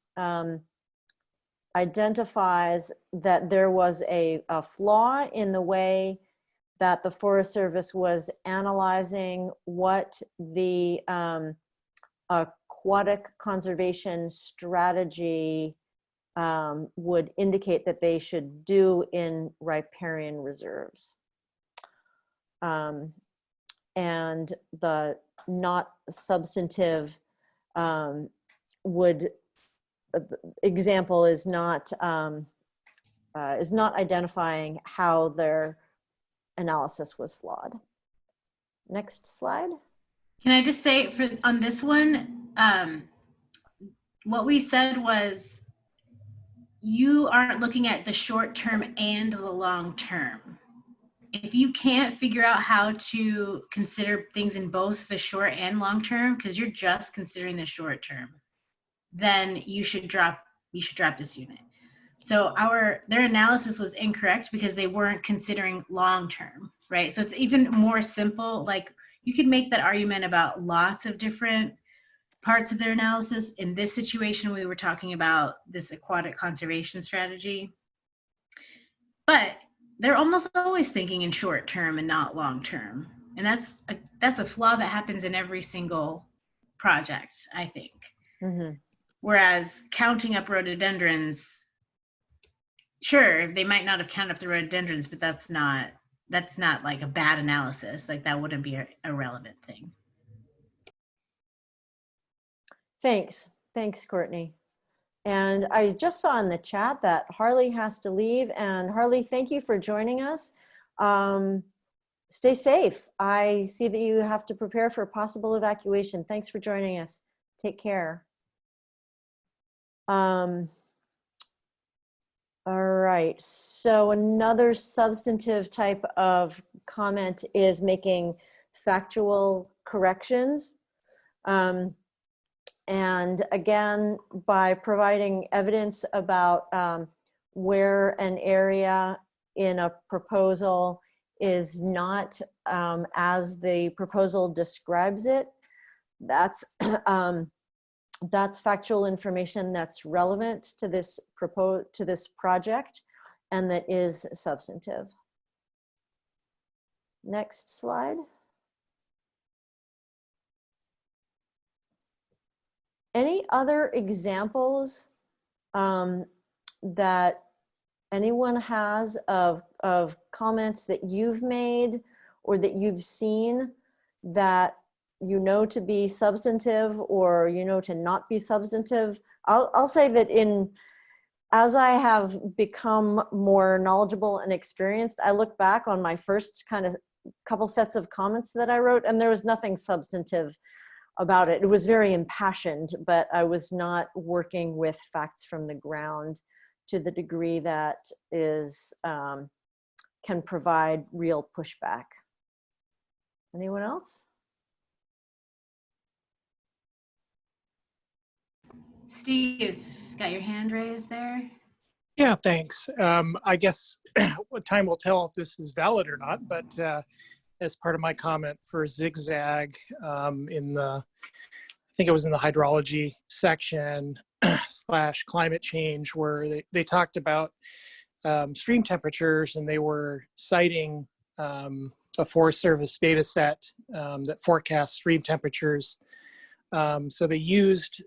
identifies that there was a flaw in the way that the Forest Service was analyzing what the aquatic conservation strategy would indicate that they should do in riparian reserves. And the not substantive example is not identifying how their analysis was flawed. Next slide. Can I just say on this one, what we said was you aren't looking at the short term and the long term. If you can't figure out how to consider things in both the short and long term, because you're just considering the short term, then you should drop this unit. So their analysis was incorrect because they weren't considering long term, right? So it's even more simple. Like, you could make that argument about lots of different parts of their analysis. In this situation, we were talking about this aquatic conservation strategy, but they're almost always thinking in short term and not long term. And that's a flaw that happens in every single project, I think. Mm-hmm. Whereas counting up rhododendrons, sure, they might not have counted up the rhododendrons, but that's not like a bad analysis. Like, that wouldn't be a relevant thing. Thanks, Courtney. And I just saw in the chat that Harley has to leave. And Harley, thank you for joining us. Stay safe. I see that you have to prepare for a possible evacuation. Thanks for joining us. Take care. All right, so another substantive type of comment is making factual corrections. And again, by providing evidence about where an area in a proposal is not as the proposal describes it, that's factual information that's relevant to this project and that is substantive. Next slide. Any other examples that anyone has of comments that you've made or that you've seen that you know to be substantive or you know to not be substantive? I'll say that as I have become more knowledgeable and experienced, I look back on my first kind of couple sets of comments that I wrote, and there was nothing substantive about it. It was very impassioned, but I was not working with facts from the ground to the degree that is can provide real pushback. Anyone else? Steve, got your hand raised there? Yeah, thanks. I guess what time will tell if this is valid or not, but as part of my comment for Zigzag in the, I think it was in the hydrology section / climate change, where they talked about stream temperatures, and they were citing a Forest Service data set that forecasts stream temperatures. So they used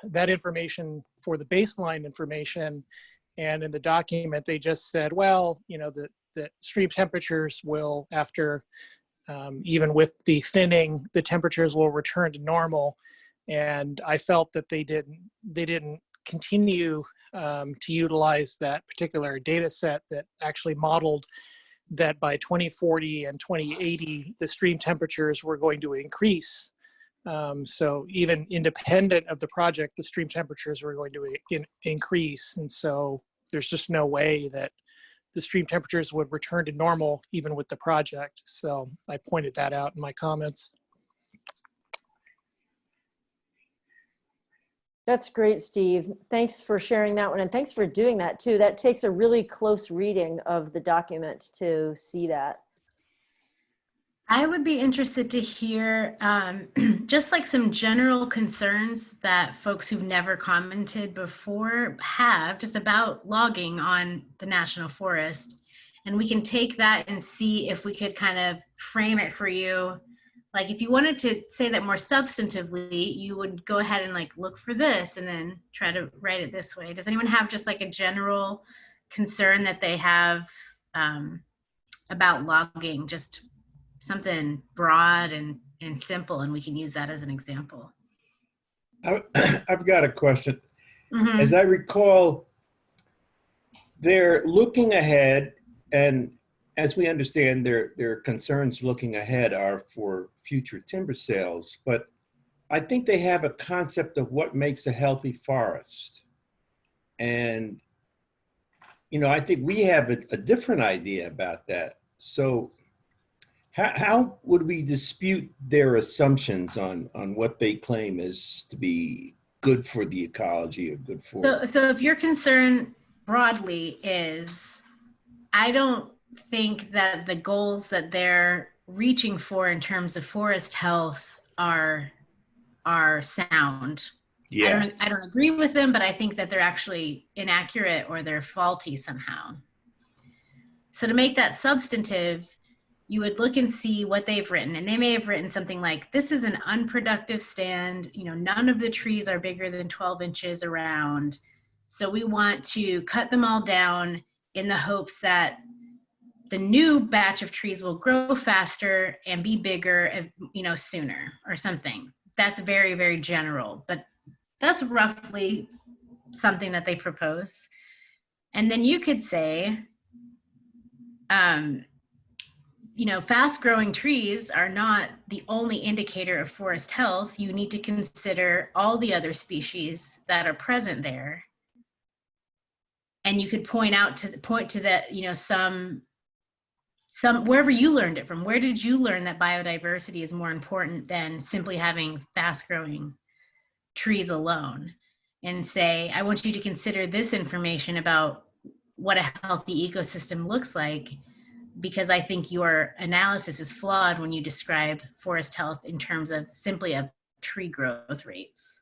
that information for the baseline information, and in the document they just said, well, you know, that stream temperatures will, after even with the thinning, the temperatures will return to normal. And I felt that they didn't continue to utilize that particular data set that actually modeled that by 2040 and 2080, the stream temperatures were going to increase. So even independent of the project, the stream temperatures were going to increase. And so there's just no way that the stream temperatures would return to normal even with the project. So I pointed that out in my comments. That's great, Steve. Thanks for sharing that one. And thanks for doing that too. That takes a really close reading of the document to see that. I would be interested to hear just like some general concerns that folks who've never commented before have just about logging on the National Forest. And we can take that and see if we could kind of frame it for you. Like if you wanted to say that more substantively, you would go ahead and like look for this and then try to write it this way. Does anyone have just like a general concern that they have about logging? Just something broad and simple, and we can use that as an example. I've got a question. Mm-hmm. As I recall, they're looking ahead, and as we understand, their concerns looking ahead are for future timber sales, but I think they have a concept of what makes a healthy forest. And, you know, I think we have a different idea about that. So how would we dispute their assumptions on what they claim is to be good for the ecology or good for? So if your concern broadly is, I don't think that the goals that they're reaching for in terms of forest health are sound. Yeah. I don't agree with them, but I think that they're actually inaccurate or they're faulty somehow. So to make that substantive, you would look and see what they've written, and they may have written something like, this is an unproductive stand, you know, none of the trees are bigger than 12 inches around, so we want to cut them all down in the hopes that the new batch of trees will grow faster and be bigger, you know, sooner or something. That's very, very general, but that's roughly something that they propose. And then you could say, you know, fast growing trees are not the only indicator of forest health. You need to consider all the other species that are present there. And you could point to that, you know, some wherever you learned it from. Where did you learn that biodiversity is more important than simply having fast growing trees alone? And say, I want you to consider this information about what a healthy ecosystem looks like, because I think your analysis is flawed when you describe forest health in terms of simply of tree growth rates.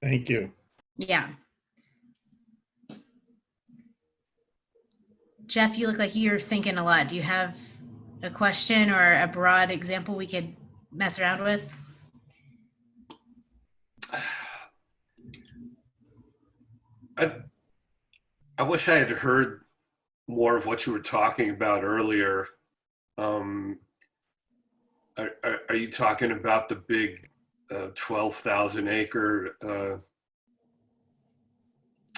Thank you. Yeah. Jeff, you look like you're thinking a lot. Do you have a question or a broad example we could mess around with? I wish I had heard more of what you were talking about earlier. Are you talking about the big 12,000 acre?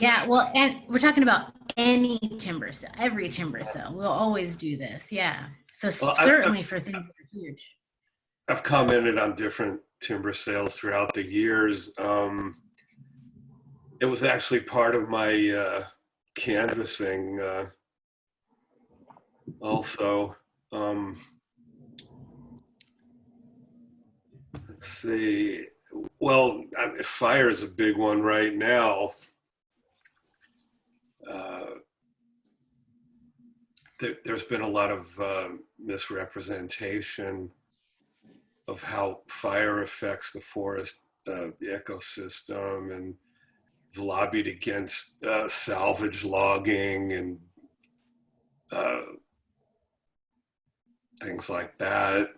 Yeah, well, and we're talking about any timber sale, every timber sale. We'll always do this, yeah. So Well, certainly for things that are huge. I've commented on different timber sales throughout the years. It was actually part of my canvassing also. Let's see. Well, fire is a big one right now. There's been a lot of misrepresentation of how fire affects the forest ecosystem, and lobbied against salvage logging and things like that.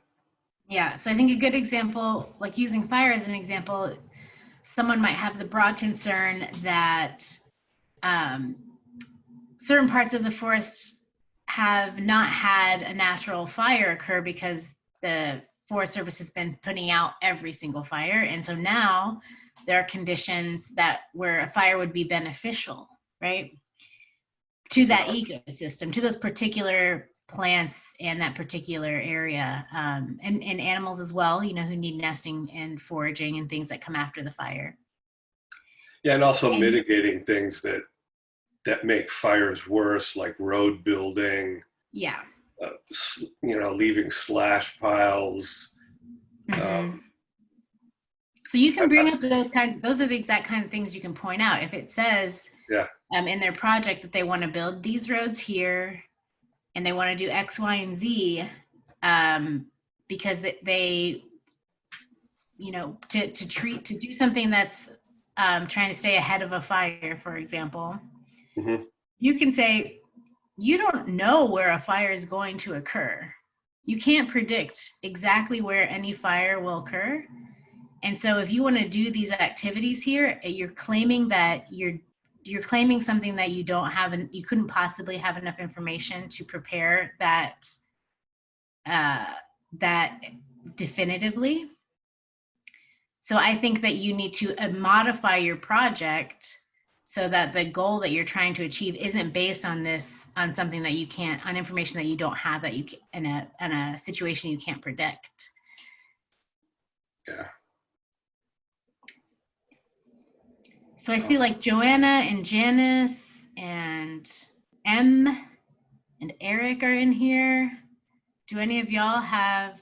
Yeah, so I think a good example, like using fire as an example, someone might have the broad concern that certain parts of the forest have not had a natural fire occur because the Forest Service has been putting out every single fire. And so now there are conditions that where a fire would be beneficial, right? To that ecosystem, to those particular plants and that particular area, and animals as well, you know, who need nesting and foraging and things that come after the fire. Yeah, and also mitigating things that make fires worse, like road building. Yeah. You know, leaving slash piles. Mm-hmm. So you can bring up those are the exact kind of things you can point out. If it says in their project that they want to build these roads here and they want to do X, Y, and Z, because they, you know, to do something that's trying to stay ahead of a fire, for example, you can say, you don't know where a fire is going to occur. You can't predict exactly where any fire will occur. And so if you want to do these activities here, you're claiming that you're claiming something that you don't have, and you couldn't possibly have enough information to prepare that that definitively. So I think that you need to modify your project so that the goal that you're trying to achieve isn't based on something that you can't, on information that you don't have, that you can, in a situation you can't predict. Yeah. So I see like Joanna and Janice and M and Eric are in here. Do any of y'all have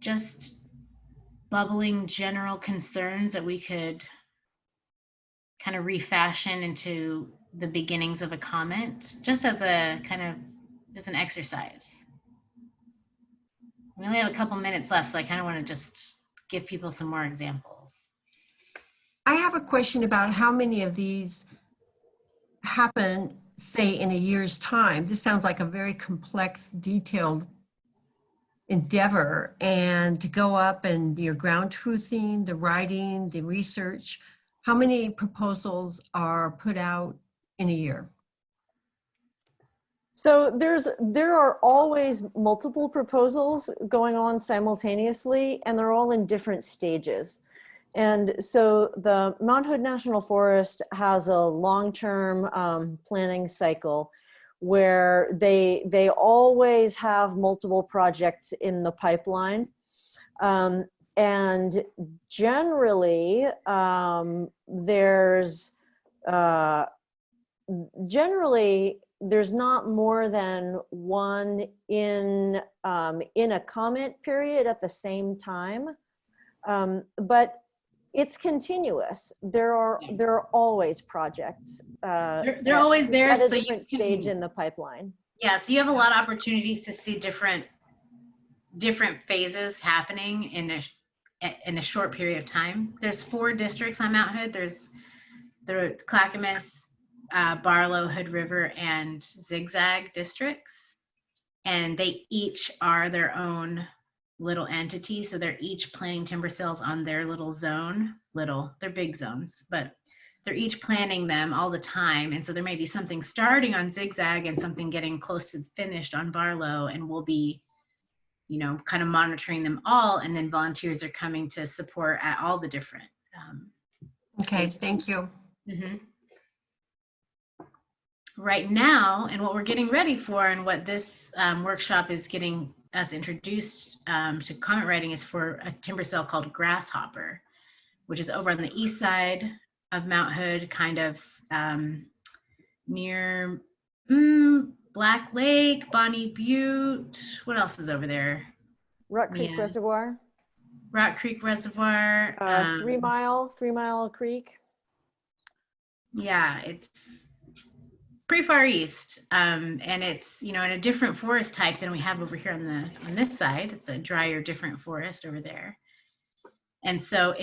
just bubbling general concerns that we could kind of refashion into the beginnings of a comment, just as a kind of, just an exercise? We only have a couple minutes left, so I kind of want to just give people some more examples. I have a question about how many of these happen, say, in a year's time. This sounds like a very complex, detailed endeavor, and to go up and your ground truthing, the writing, the research, how many proposals are put out in a year? So there are always multiple proposals going on simultaneously, and they're all in different stages. And so the Mount Hood National Forest has a long-term planning cycle where they always have multiple projects in the pipeline. And generally, there's not more than one in a comment period at the same time, but it's continuous. There are always projects. They're always there, at a so you different can, stage in the pipeline. Yeah, so you have a lot of opportunities to see different phases happening in a short period of time. There's 4 districts on Mount Hood. There's the Clackamas, Barlow, Hood River, and Zigzag districts, and they each are their own little entity. So they're each planning timber sales on their little zone. They're big zones, but they're each planning them all the time. And so there may be something starting on Zigzag and something getting close to finished on Barlow, and we'll be, you know, kind of monitoring them all. And then volunteers are coming to support at all the different Okay, stages. thank you. Mm-hmm. Right now, and what we're getting ready for, and what this workshop is getting us introduced to comment writing, is for a timber sale called Grasshopper, which is over on the east side of Mount Hood, kind of near Black Lake, Bonnie Butte. What else is over there? Rock Creek Yeah. Reservoir, Rock Creek Reservoir. 3 Mile Creek. Yeah, it's pretty far east, and it's, you know, in a different forest type than we have over here on this side. It's a drier, different forest over there. And so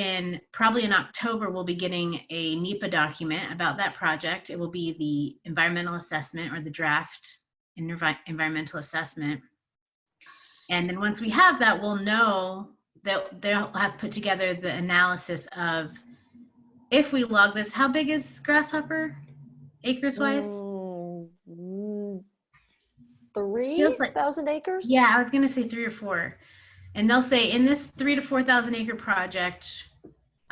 probably in October, we'll be getting a NEPA document about that project. It will be the environmental assessment, or the draft environmental assessment. And then once we have that, we'll know that they'll have put together the analysis of, if we log this, how big is Grasshopper acres wise? 3,000 acres? Yeah, I was gonna say 3 or 4. And they'll say, in this 3,000 to 4,000 acre project,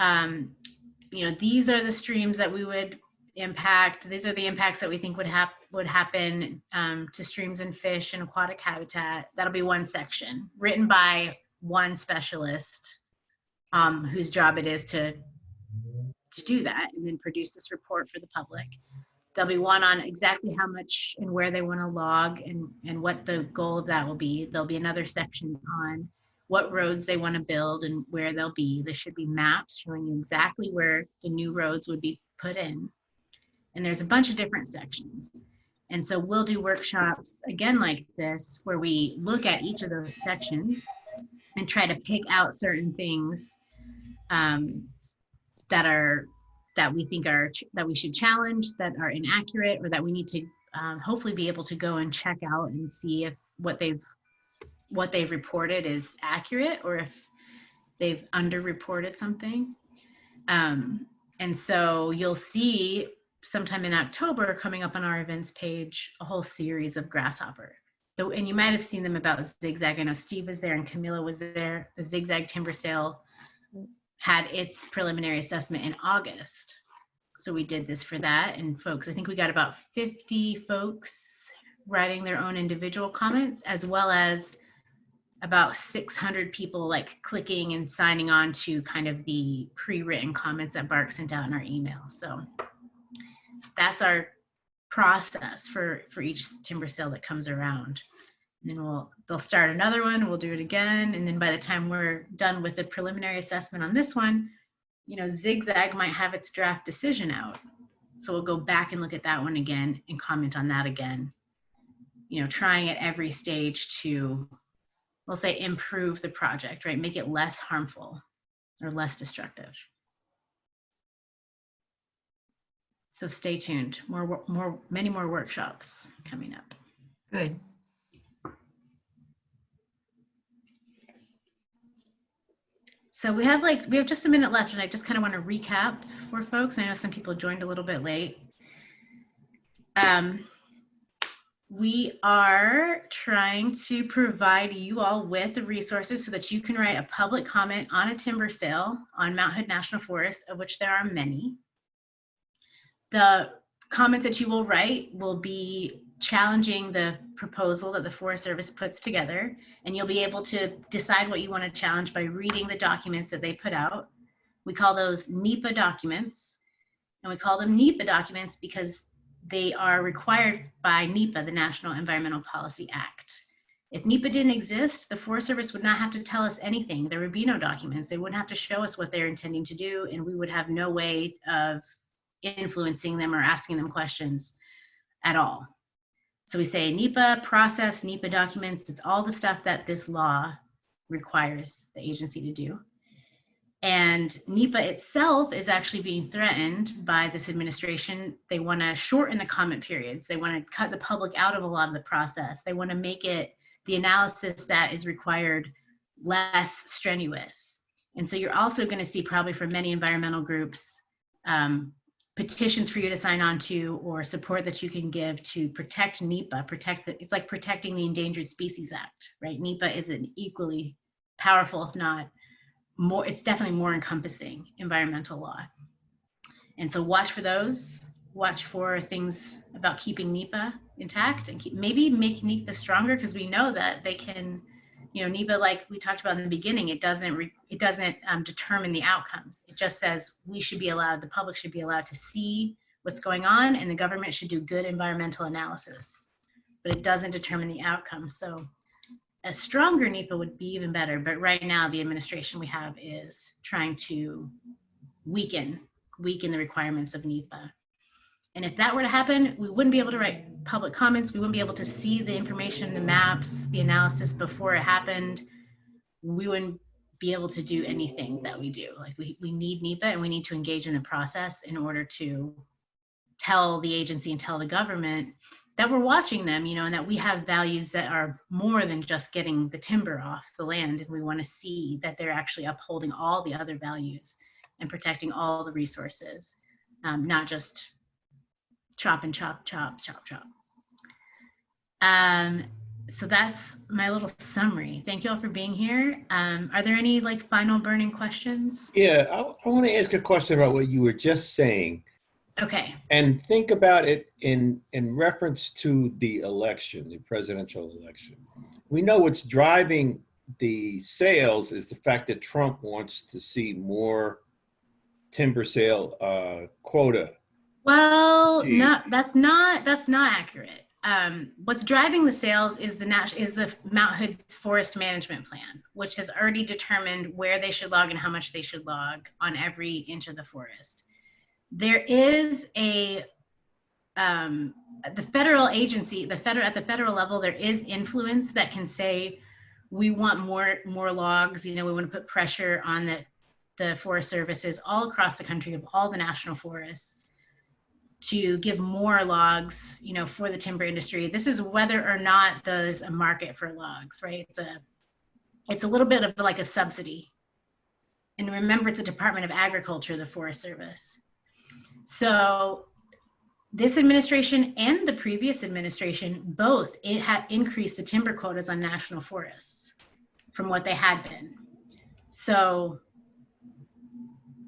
you know, these are the streams that we would impact. These are the impacts that we think would happen to streams and fish and aquatic habitat. That'll be one section written by one specialist, whose job it is to do that and then produce this report for the public. There'll be one on exactly how much and where they want to log and what the goal of that will be. There'll be another section on what roads they want to build and where they'll be. There should be maps showing you exactly where the new roads would be put in. And there's a bunch of different sections. And so we'll do workshops again like this, where we look at each of those sections and try to pick out certain things that we think that we should challenge, that are inaccurate, or that we need to hopefully be able to go and check out and see if what they've reported is accurate, or if they've underreported something. And so you'll see sometime in October, coming up on our events page, a whole series of Grasshopper. So, and you might have seen them about Zigzag. I know Steve was there and Camilla was there. The Zigzag timber sale had its preliminary assessment in August. So we did this for that. And folks, I think we got about 50 folks writing their own individual comments, as well as about 600 people like clicking and signing on to kind of the pre-written comments that Bark sent out in our email. So that's our process for each timber sale that comes around. And then they'll start another one, we'll do it again. And then by the time we're done with the preliminary assessment on this one, you know, Zigzag might have its draft decision out. So we'll go back and look at that one again and comment on that again. You know, trying at every stage to, we'll say, improve the project, right? Make it less harmful or less destructive. So stay tuned, many more workshops coming up. Good. So we have just a minute left, and I just kind of want to recap for folks. I know some people joined a little bit late. We are trying to provide you all with the resources so that you can write a public comment on a timber sale on Mount Hood National Forest, of which there are many. The comments that you will write will be challenging the proposal that the Forest Service puts together, and you'll be able to decide what you want to challenge by reading the documents that they put out. We call those NEPA documents, and we call them NEPA documents because they are required by NEPA, the National Environmental Policy Act. If NEPA didn't exist, the Forest Service would not have to tell us anything. There would be no documents. They wouldn't have to show us what they're intending to do, and we would have no way of influencing them or asking them questions at all. So we say NEPA process, NEPA documents, it's all the stuff that this law requires the agency to do. And NEPA itself is actually being threatened by this administration. They want to shorten the comment periods. They want to cut the public out of a lot of the process. They want to make it, the analysis that is required, less strenuous. And so you're also going to see, probably from many environmental groups, petitions for you to sign on to, or support that you can give to protect NEPA, it's like protecting the Endangered Species Act, right? NEPA is an equally powerful, if not more, it's definitely more encompassing environmental law. And so watch for those, watch for things about keeping NEPA intact and maybe make NEPA stronger, because we know that they can, you know, NEPA, like we talked about in the beginning, it doesn't determine the outcomes. It just says we should be allowed, the public should be allowed to see what's going on, and the government should do good environmental analysis, but it doesn't determine the outcome. So a stronger NEPA would be even better, but right now the administration we have is trying to weaken the requirements of NEPA. And if that were to happen, we wouldn't be able to write public comments. We wouldn't be able to see the information, the maps, the analysis before it happened. We wouldn't be able to do anything that we do. Like we need NEPA, and we need to engage in the process in order to tell the agency and tell the government that we're watching them, you know, and that we have values that are more than just getting the timber off the land. And we want to see that they're actually upholding all the other values and protecting all the resources, not just chop and chop, chop, chop, chop. So that's my little summary. Thank you all for being here. Are there any like final burning questions? Yeah, I want to ask a question about what you were just saying. Okay. And think about it in reference to the election, the presidential election. We know what's driving the sales is the fact that Trump wants to see more timber sale quota. Well, that's not accurate. What's driving the sales is the Mount Hood's Forest Management Plan, which has already determined where they should log and how much they should log on every inch of the forest. There is the federal agency, at the federal level, there is influence that can say, we want more logs. You know, we want to put pressure on the forest services all across the country of all the national forests to give more logs, you know, for the timber industry. This is whether or not there's a market for logs, right? It's a little bit of like a subsidy. And remember, it's a Department of Agriculture, the Forest Service. So this administration and the previous administration, both had increased the timber quotas on national forests from what they had been. So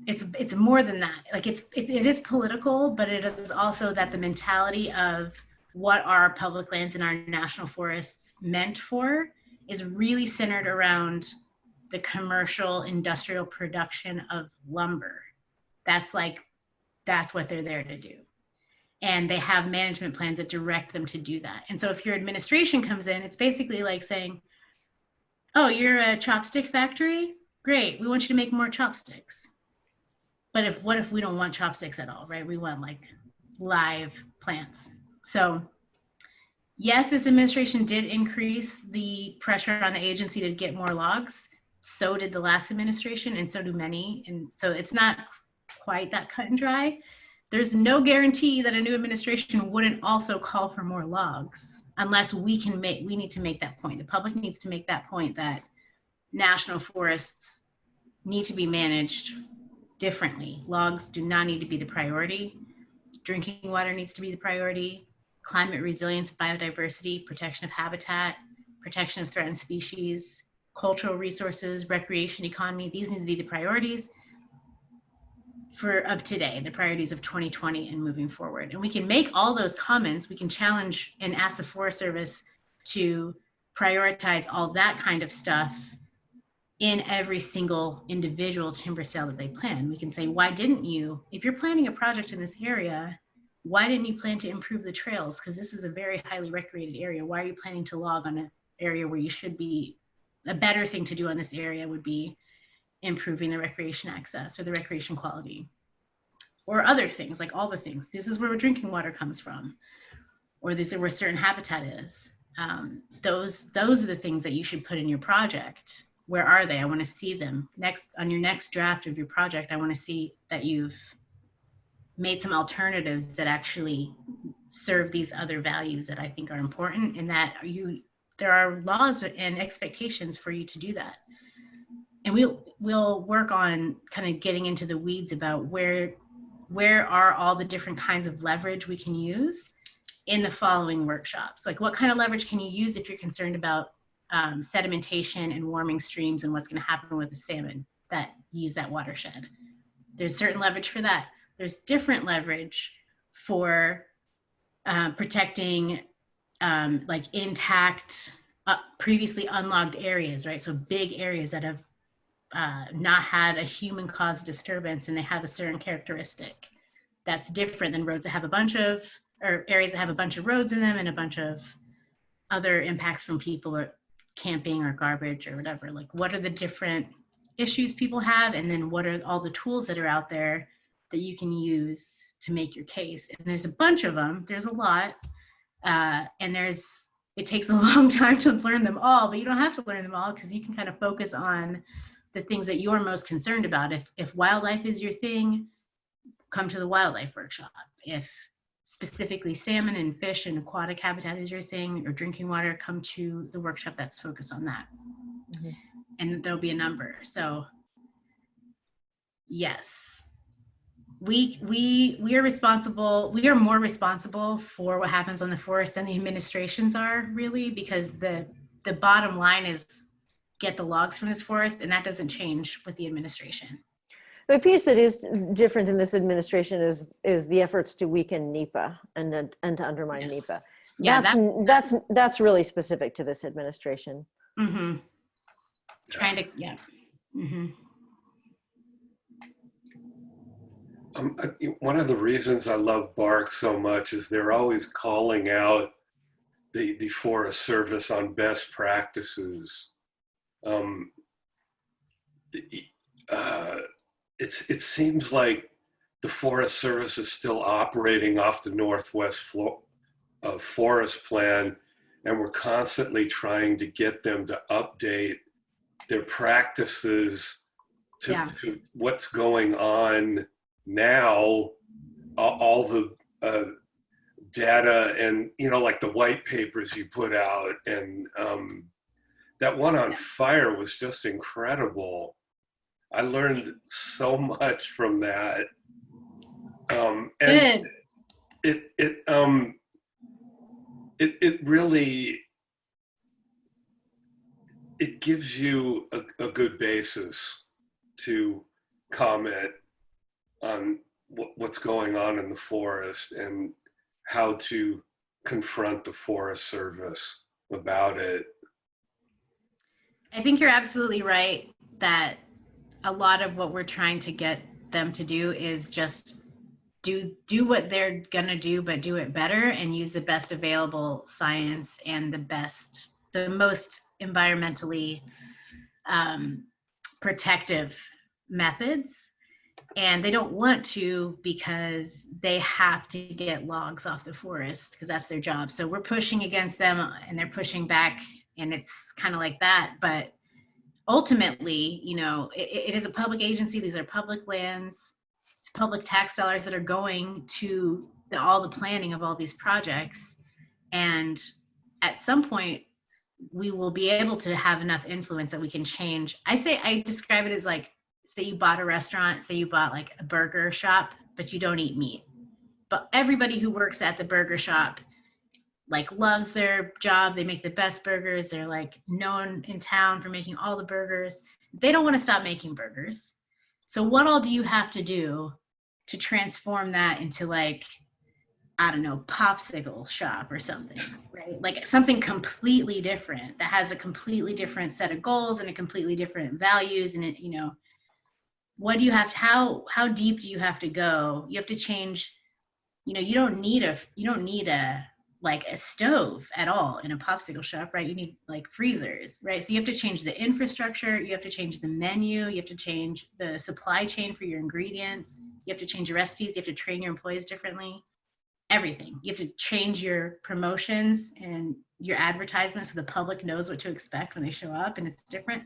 it's more than that. Like it is political, but it is also that the mentality of what our public lands and our national forests meant for is really centered around the commercial industrial production of lumber. That's what they're there to do. And they have management plans that direct them to do that. And so if your administration comes in, it's basically like saying, oh, you're a chopstick factory? Great, we want you to make more chopsticks. But what if we don't want chopsticks at all, right? We want like live plants. So yes, this administration did increase the pressure on the agency to get more logs. So did the last administration, and so do many. And so it's not quite that cut and dry. There's no guarantee that a new administration wouldn't also call for more logs, unless we need to make that point. The public needs to make that point that national forests need to be managed differently. Logs do not need to be the priority. Drinking water needs to be the priority. Climate resilience, biodiversity, protection of habitat, protection of threatened species, cultural resources, recreation, economy, these need to be the priorities of today, the priorities of 2020 and moving forward. And we can make all those comments, we can challenge and ask the Forest Service to prioritize all that kind of stuff in every single individual timber sale that they plan. We can say, why didn't you, if you're planning a project in this area, why didn't you plan to improve the trails? Because this is a very highly recreated area. Why are you planning to log on an area where you should be? A better thing to do on this area would be improving the recreation access or the recreation quality, or other things, like all the things. This is where drinking water comes from, or this is where certain habitat is. Those are the things that you should put in your project. Where are they? I want to see them. On your next draft of your project, I want to see that you've made some alternatives that actually serve these other values that I think are important, and that there are laws and expectations for you to do that. And we'll work on kind of getting into the weeds about where are all the different kinds of leverage we can use in the following workshops. Like, what kind of leverage can you use if you're concerned about sedimentation and warming streams and what's going to happen with the salmon that use that watershed? There's certain leverage for that. There's different leverage for protecting like intact, previously unlogged areas, right? So big areas that have not had a human caused disturbance and they have a certain characteristic. that's different than roads that have a bunch of, or areas that have a bunch of roads in them and a bunch of other impacts from people or camping or garbage or whatever. Like, what are the different issues people have, and then what are all the tools that are out there that you can use to make your case? And there's a bunch of them. There's a lot, and it takes a long time to learn them all, but you don't have to learn them all, because you can kind of focus on the things that you're most concerned about. If wildlife is your thing, come to the wildlife workshop. If specifically salmon and fish and aquatic habitat is your thing, or drinking water, come to the workshop that's focused on that. Mm-hmm. And there'll be a number. So yes, we are responsible. We are more responsible for what happens on the forest than the administrations are, really, because the bottom line is get the logs from this forest, and that doesn't change with the administration. The piece that is different in this administration is the efforts to weaken NEPA and to undermine Yes. NEPA. Yeah, that's really specific to this administration. Mm-hmm. Trying to, yeah. Mm-hmm. One of the reasons I love BARC so much is they're always calling out the Forest Service on best practices. It seems like the Forest Service is still operating off the Northwest Forest Plan, and we're constantly trying to get them to update their practices to what's going on now, all the data and, like the white papers you put out. And that one on fire was just incredible. I learned so much from that. And Good. It really, it gives you a good basis to comment on what's going on in the forest and how to confront the Forest Service about it. I think you're absolutely right that a lot of what we're trying to get them to do is just do what they're gonna do, but do it better and use the best available science and the most environmentally protective methods. And they don't want to, because they have to get logs off the forest, because that's their job. So we're pushing against them and they're pushing back, and it's kind of like that. But ultimately, it is a public agency. These are public lands. It's public tax dollars that are going to all the planning of all these projects. And at some point, we will be able to have enough influence that we can change. I describe it as like, say you bought a restaurant, say you bought like a burger shop, but you don't eat meat. But everybody who works at the burger shop like loves their job. They make the best burgers. They're like known in town for making all the burgers. They don't want to stop making burgers. So what all do you have to do to transform that into, like, I don't know, popsicle shop or something, right? Like something completely different that has a completely different set of goals and a completely different values. And it, what do you have to, how deep do you have to go? You have to change, you don't need a like a stove at all in a popsicle shop, right? You need like freezers, right? So you have to change the infrastructure, you have to change the menu, you have to change the supply chain for your ingredients, you have to change your recipes, you have to train your employees differently, everything. You have to change your promotions and your advertisements so the public knows what to expect when they show up and it's different.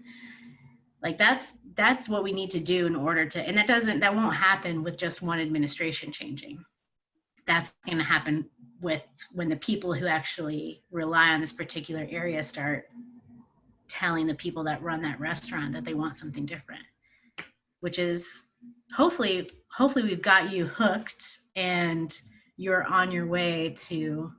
Like that's what we need to do in order to, and that won't happen with just one administration changing. That's going to happen when the people who actually rely on this particular area start telling the people that run that restaurant that they want something different, which is hopefully we've got you hooked and you're on your way to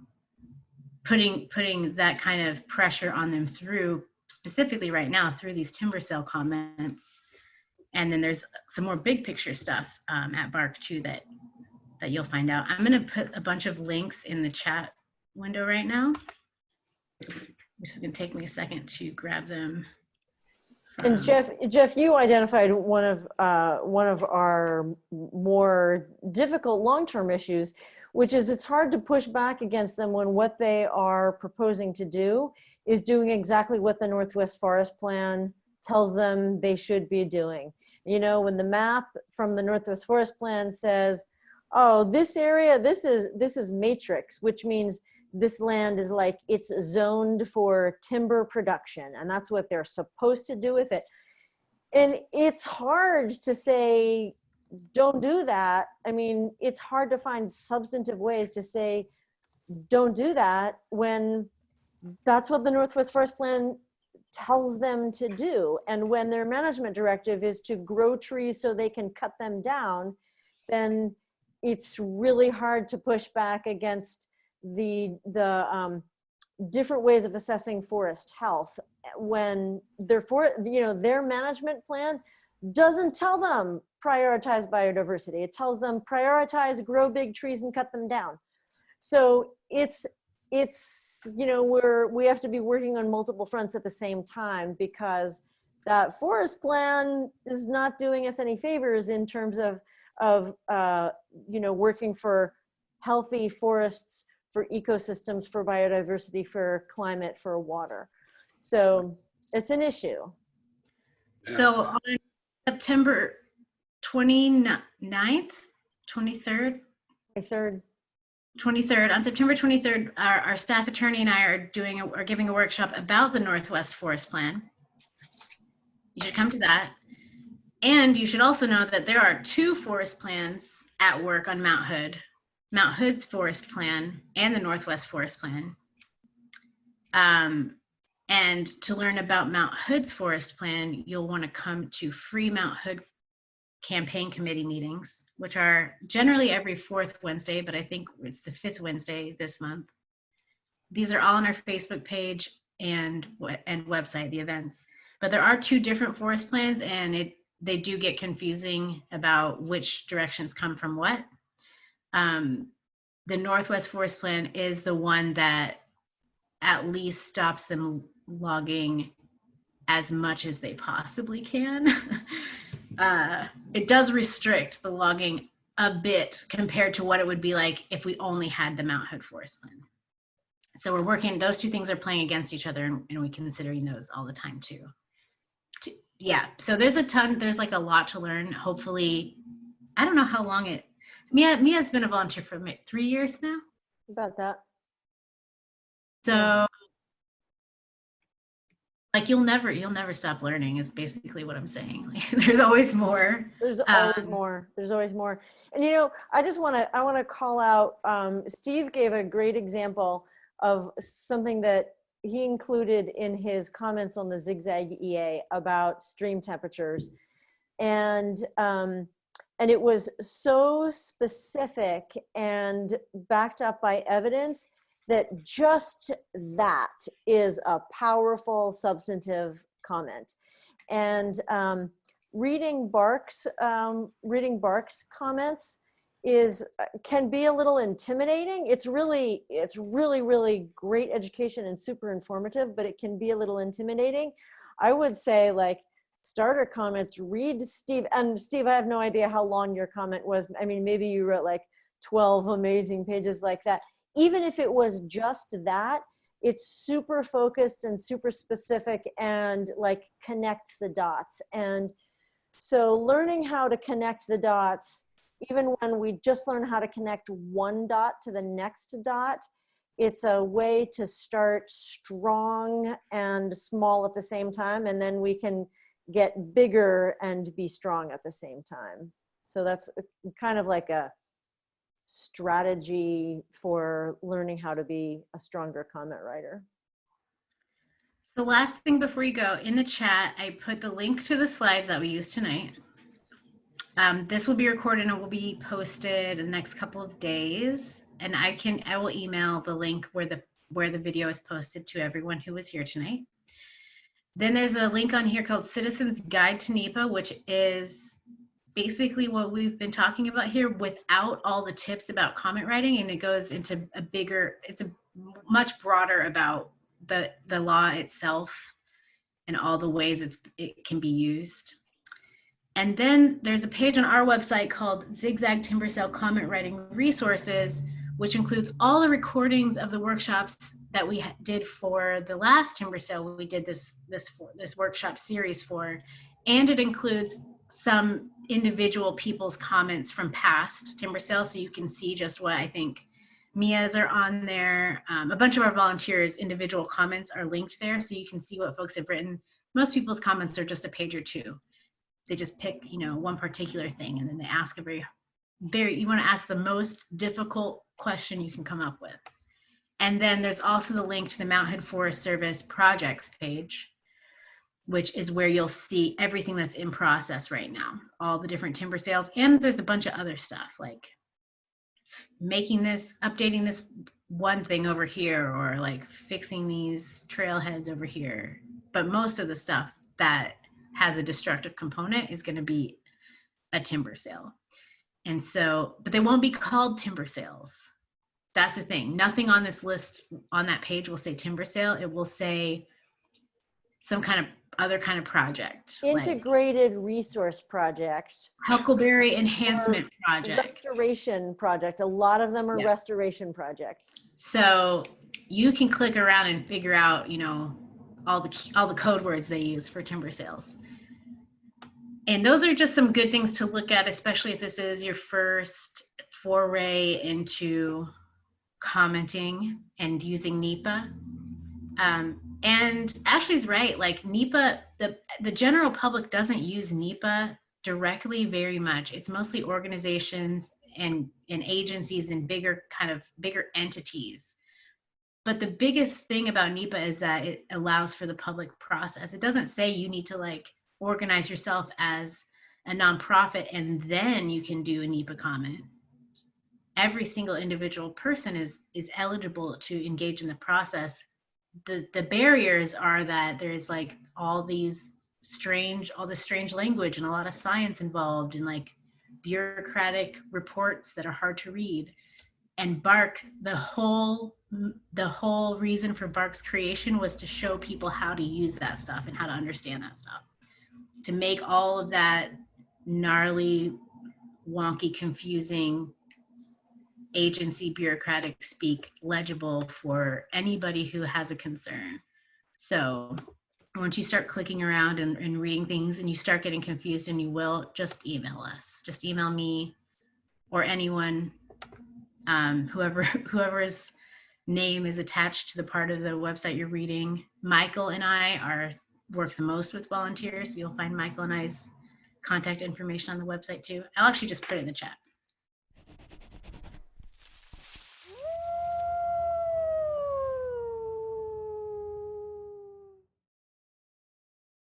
putting that kind of pressure on them through, specifically right now, through these timber sale comments. And then there's some more big picture stuff at BARC too that you'll find out. I'm going to put a bunch of links in the chat window right now. This is going to take me a second to grab them And Jeff, you identified one of our more difficult long-term issues, which is it's hard to push back against them when what they are proposing to do is doing exactly what the Northwest Forest Plan tells them they should be doing. You know, when the map from the Northwest Forest Plan says, oh, this area, this is matrix, which means this land is like, it's zoned for timber production, and that's what they're supposed to do with it. And it's hard to say, don't do that. I mean, it's hard to find substantive ways to say, don't do that, when that's what the Northwest Forest Plan tells them to do. And when their management directive is to grow trees so they can cut them down, then it's really hard to push back against the different ways of assessing forest health when their management plan doesn't tell them prioritize biodiversity. It tells them prioritize, grow big trees and cut them down. So it's we have to be working on multiple fronts at the same time, because that forest plan is not doing us any favors in terms of working for healthy forests, for ecosystems, for biodiversity, for climate, for water. So it's an issue. So on September 29th, 23rd? 23rd, on September 23rd, our staff attorney and I are giving a workshop about the Northwest Forest Plan. You should come to that. And you should also know that there are 2 forest plans at work on Mount Hood. Mount Hood's forest plan and the Northwest Forest Plan. And to learn about Mount Hood's forest plan, you'll want to come to free Mount Hood campaign committee meetings, which are generally every 4th Wednesday, but I think it's the 5th Wednesday this month. These are all on our Facebook page and website, the events. But there are 2 different forest plans, and they do get confusing about which directions come from what. The Northwest Forest Plan is the one that at least stops them logging as much as they possibly can. It does restrict the logging a bit compared to what it would be like if we only had the Mount Hood Forest Plan. So we're working, those 2 things are playing against each other, and we're considering those all the time too. Yeah, so there's like a lot to learn. Hopefully, I don't know how long Mia's been a volunteer for 3 years now. About that. So like you'll never stop learning is basically what I'm saying. Like, there's always more. There's always more. There's always more. And I want to call out, Steve gave a great example of something that he included in his comments on the Zigzag EA about stream temperatures. And it was so specific and backed up by evidence that just that is a powerful substantive comment. And reading Bark's comments can be a little intimidating. It's really great education and super informative, but it can be a little intimidating. I would say, like, starter comments, read Steve. And Steve, I have no idea how long your comment was. I mean, maybe you wrote like 12 amazing pages like that. Even if it was just that, it's super focused and super specific and like connects the dots. And so learning how to connect the dots, even when we just learn how to connect one dot to the next dot, it's a way to start strong and small at the same time, and then we can get bigger and be strong at the same time. So that's kind of like a strategy for learning how to be a stronger comment writer. The last thing before you go, in the chat, I put the link to the slides that we used tonight. This will be recorded and will be posted in the next couple of days. And I will email the link where the video is posted to everyone who was here tonight. Then there's a link on here called Citizens Guide to NEPA, which is basically what we've been talking about here without all the tips about comment writing. And it goes into it's a much broader about the law itself and all the ways it can be used. And then there's a page on our website called Zigzag Timber Sale Comment Writing Resources, which includes all the recordings of the workshops that we did for the last timber sale we did this workshop series for. And it includes some individual people's comments from past timber sales, so you can see just what I think. Mia's are on there. A bunch of our volunteers' individual comments are linked there, so you can see what folks have written. Most people's comments are just a page or two. They just pick, one particular thing, and then they ask a you want to ask the most difficult question you can come up with. And then there's also the link to the Mount Hood Forest Service projects page, which is where you'll see everything that's in process right now, all the different timber sales. And there's a bunch of other stuff like updating this one thing over here, or like fixing these trailheads over here. But most of the stuff that has a destructive component is going to be a timber sale. And so, but they won't be called timber sales. That's the thing. Nothing on this list on that page will say timber sale. It will say some kind of other kind of project. Integrated resource project. Huckleberry enhancement project. Restoration project. A lot of them are restoration projects. So you can click around and figure out, all the code words they use for timber sales. And those are just some good things to look at, especially if this is your first foray into commenting and using NEPA. And Ashley's right, like NEPA, the general public doesn't use NEPA directly very much. It's mostly organizations and agencies and bigger entities. But the biggest thing about NEPA is that it allows for the public process. It doesn't say you need to organize yourself as a nonprofit and then you can do a NEPA comment. Every single individual person is eligible to engage in the process. The barriers are that there's all this strange language and a lot of science involved, and bureaucratic reports that are hard to read. And BARC, the whole reason for BARC's creation was to show people how to use that stuff and how to understand that stuff, to make all of that gnarly, wonky, confusing agency bureaucratic speak legible for anybody who has a concern. So once you start clicking around and reading things and you start getting confused, and you will, just email us. Just email me or anyone, whoever's name is attached to the part of the website you're reading. Michael and I work the most with volunteers, so you'll find Michael and I's contact information on the website too. I'll actually just put it in the chat.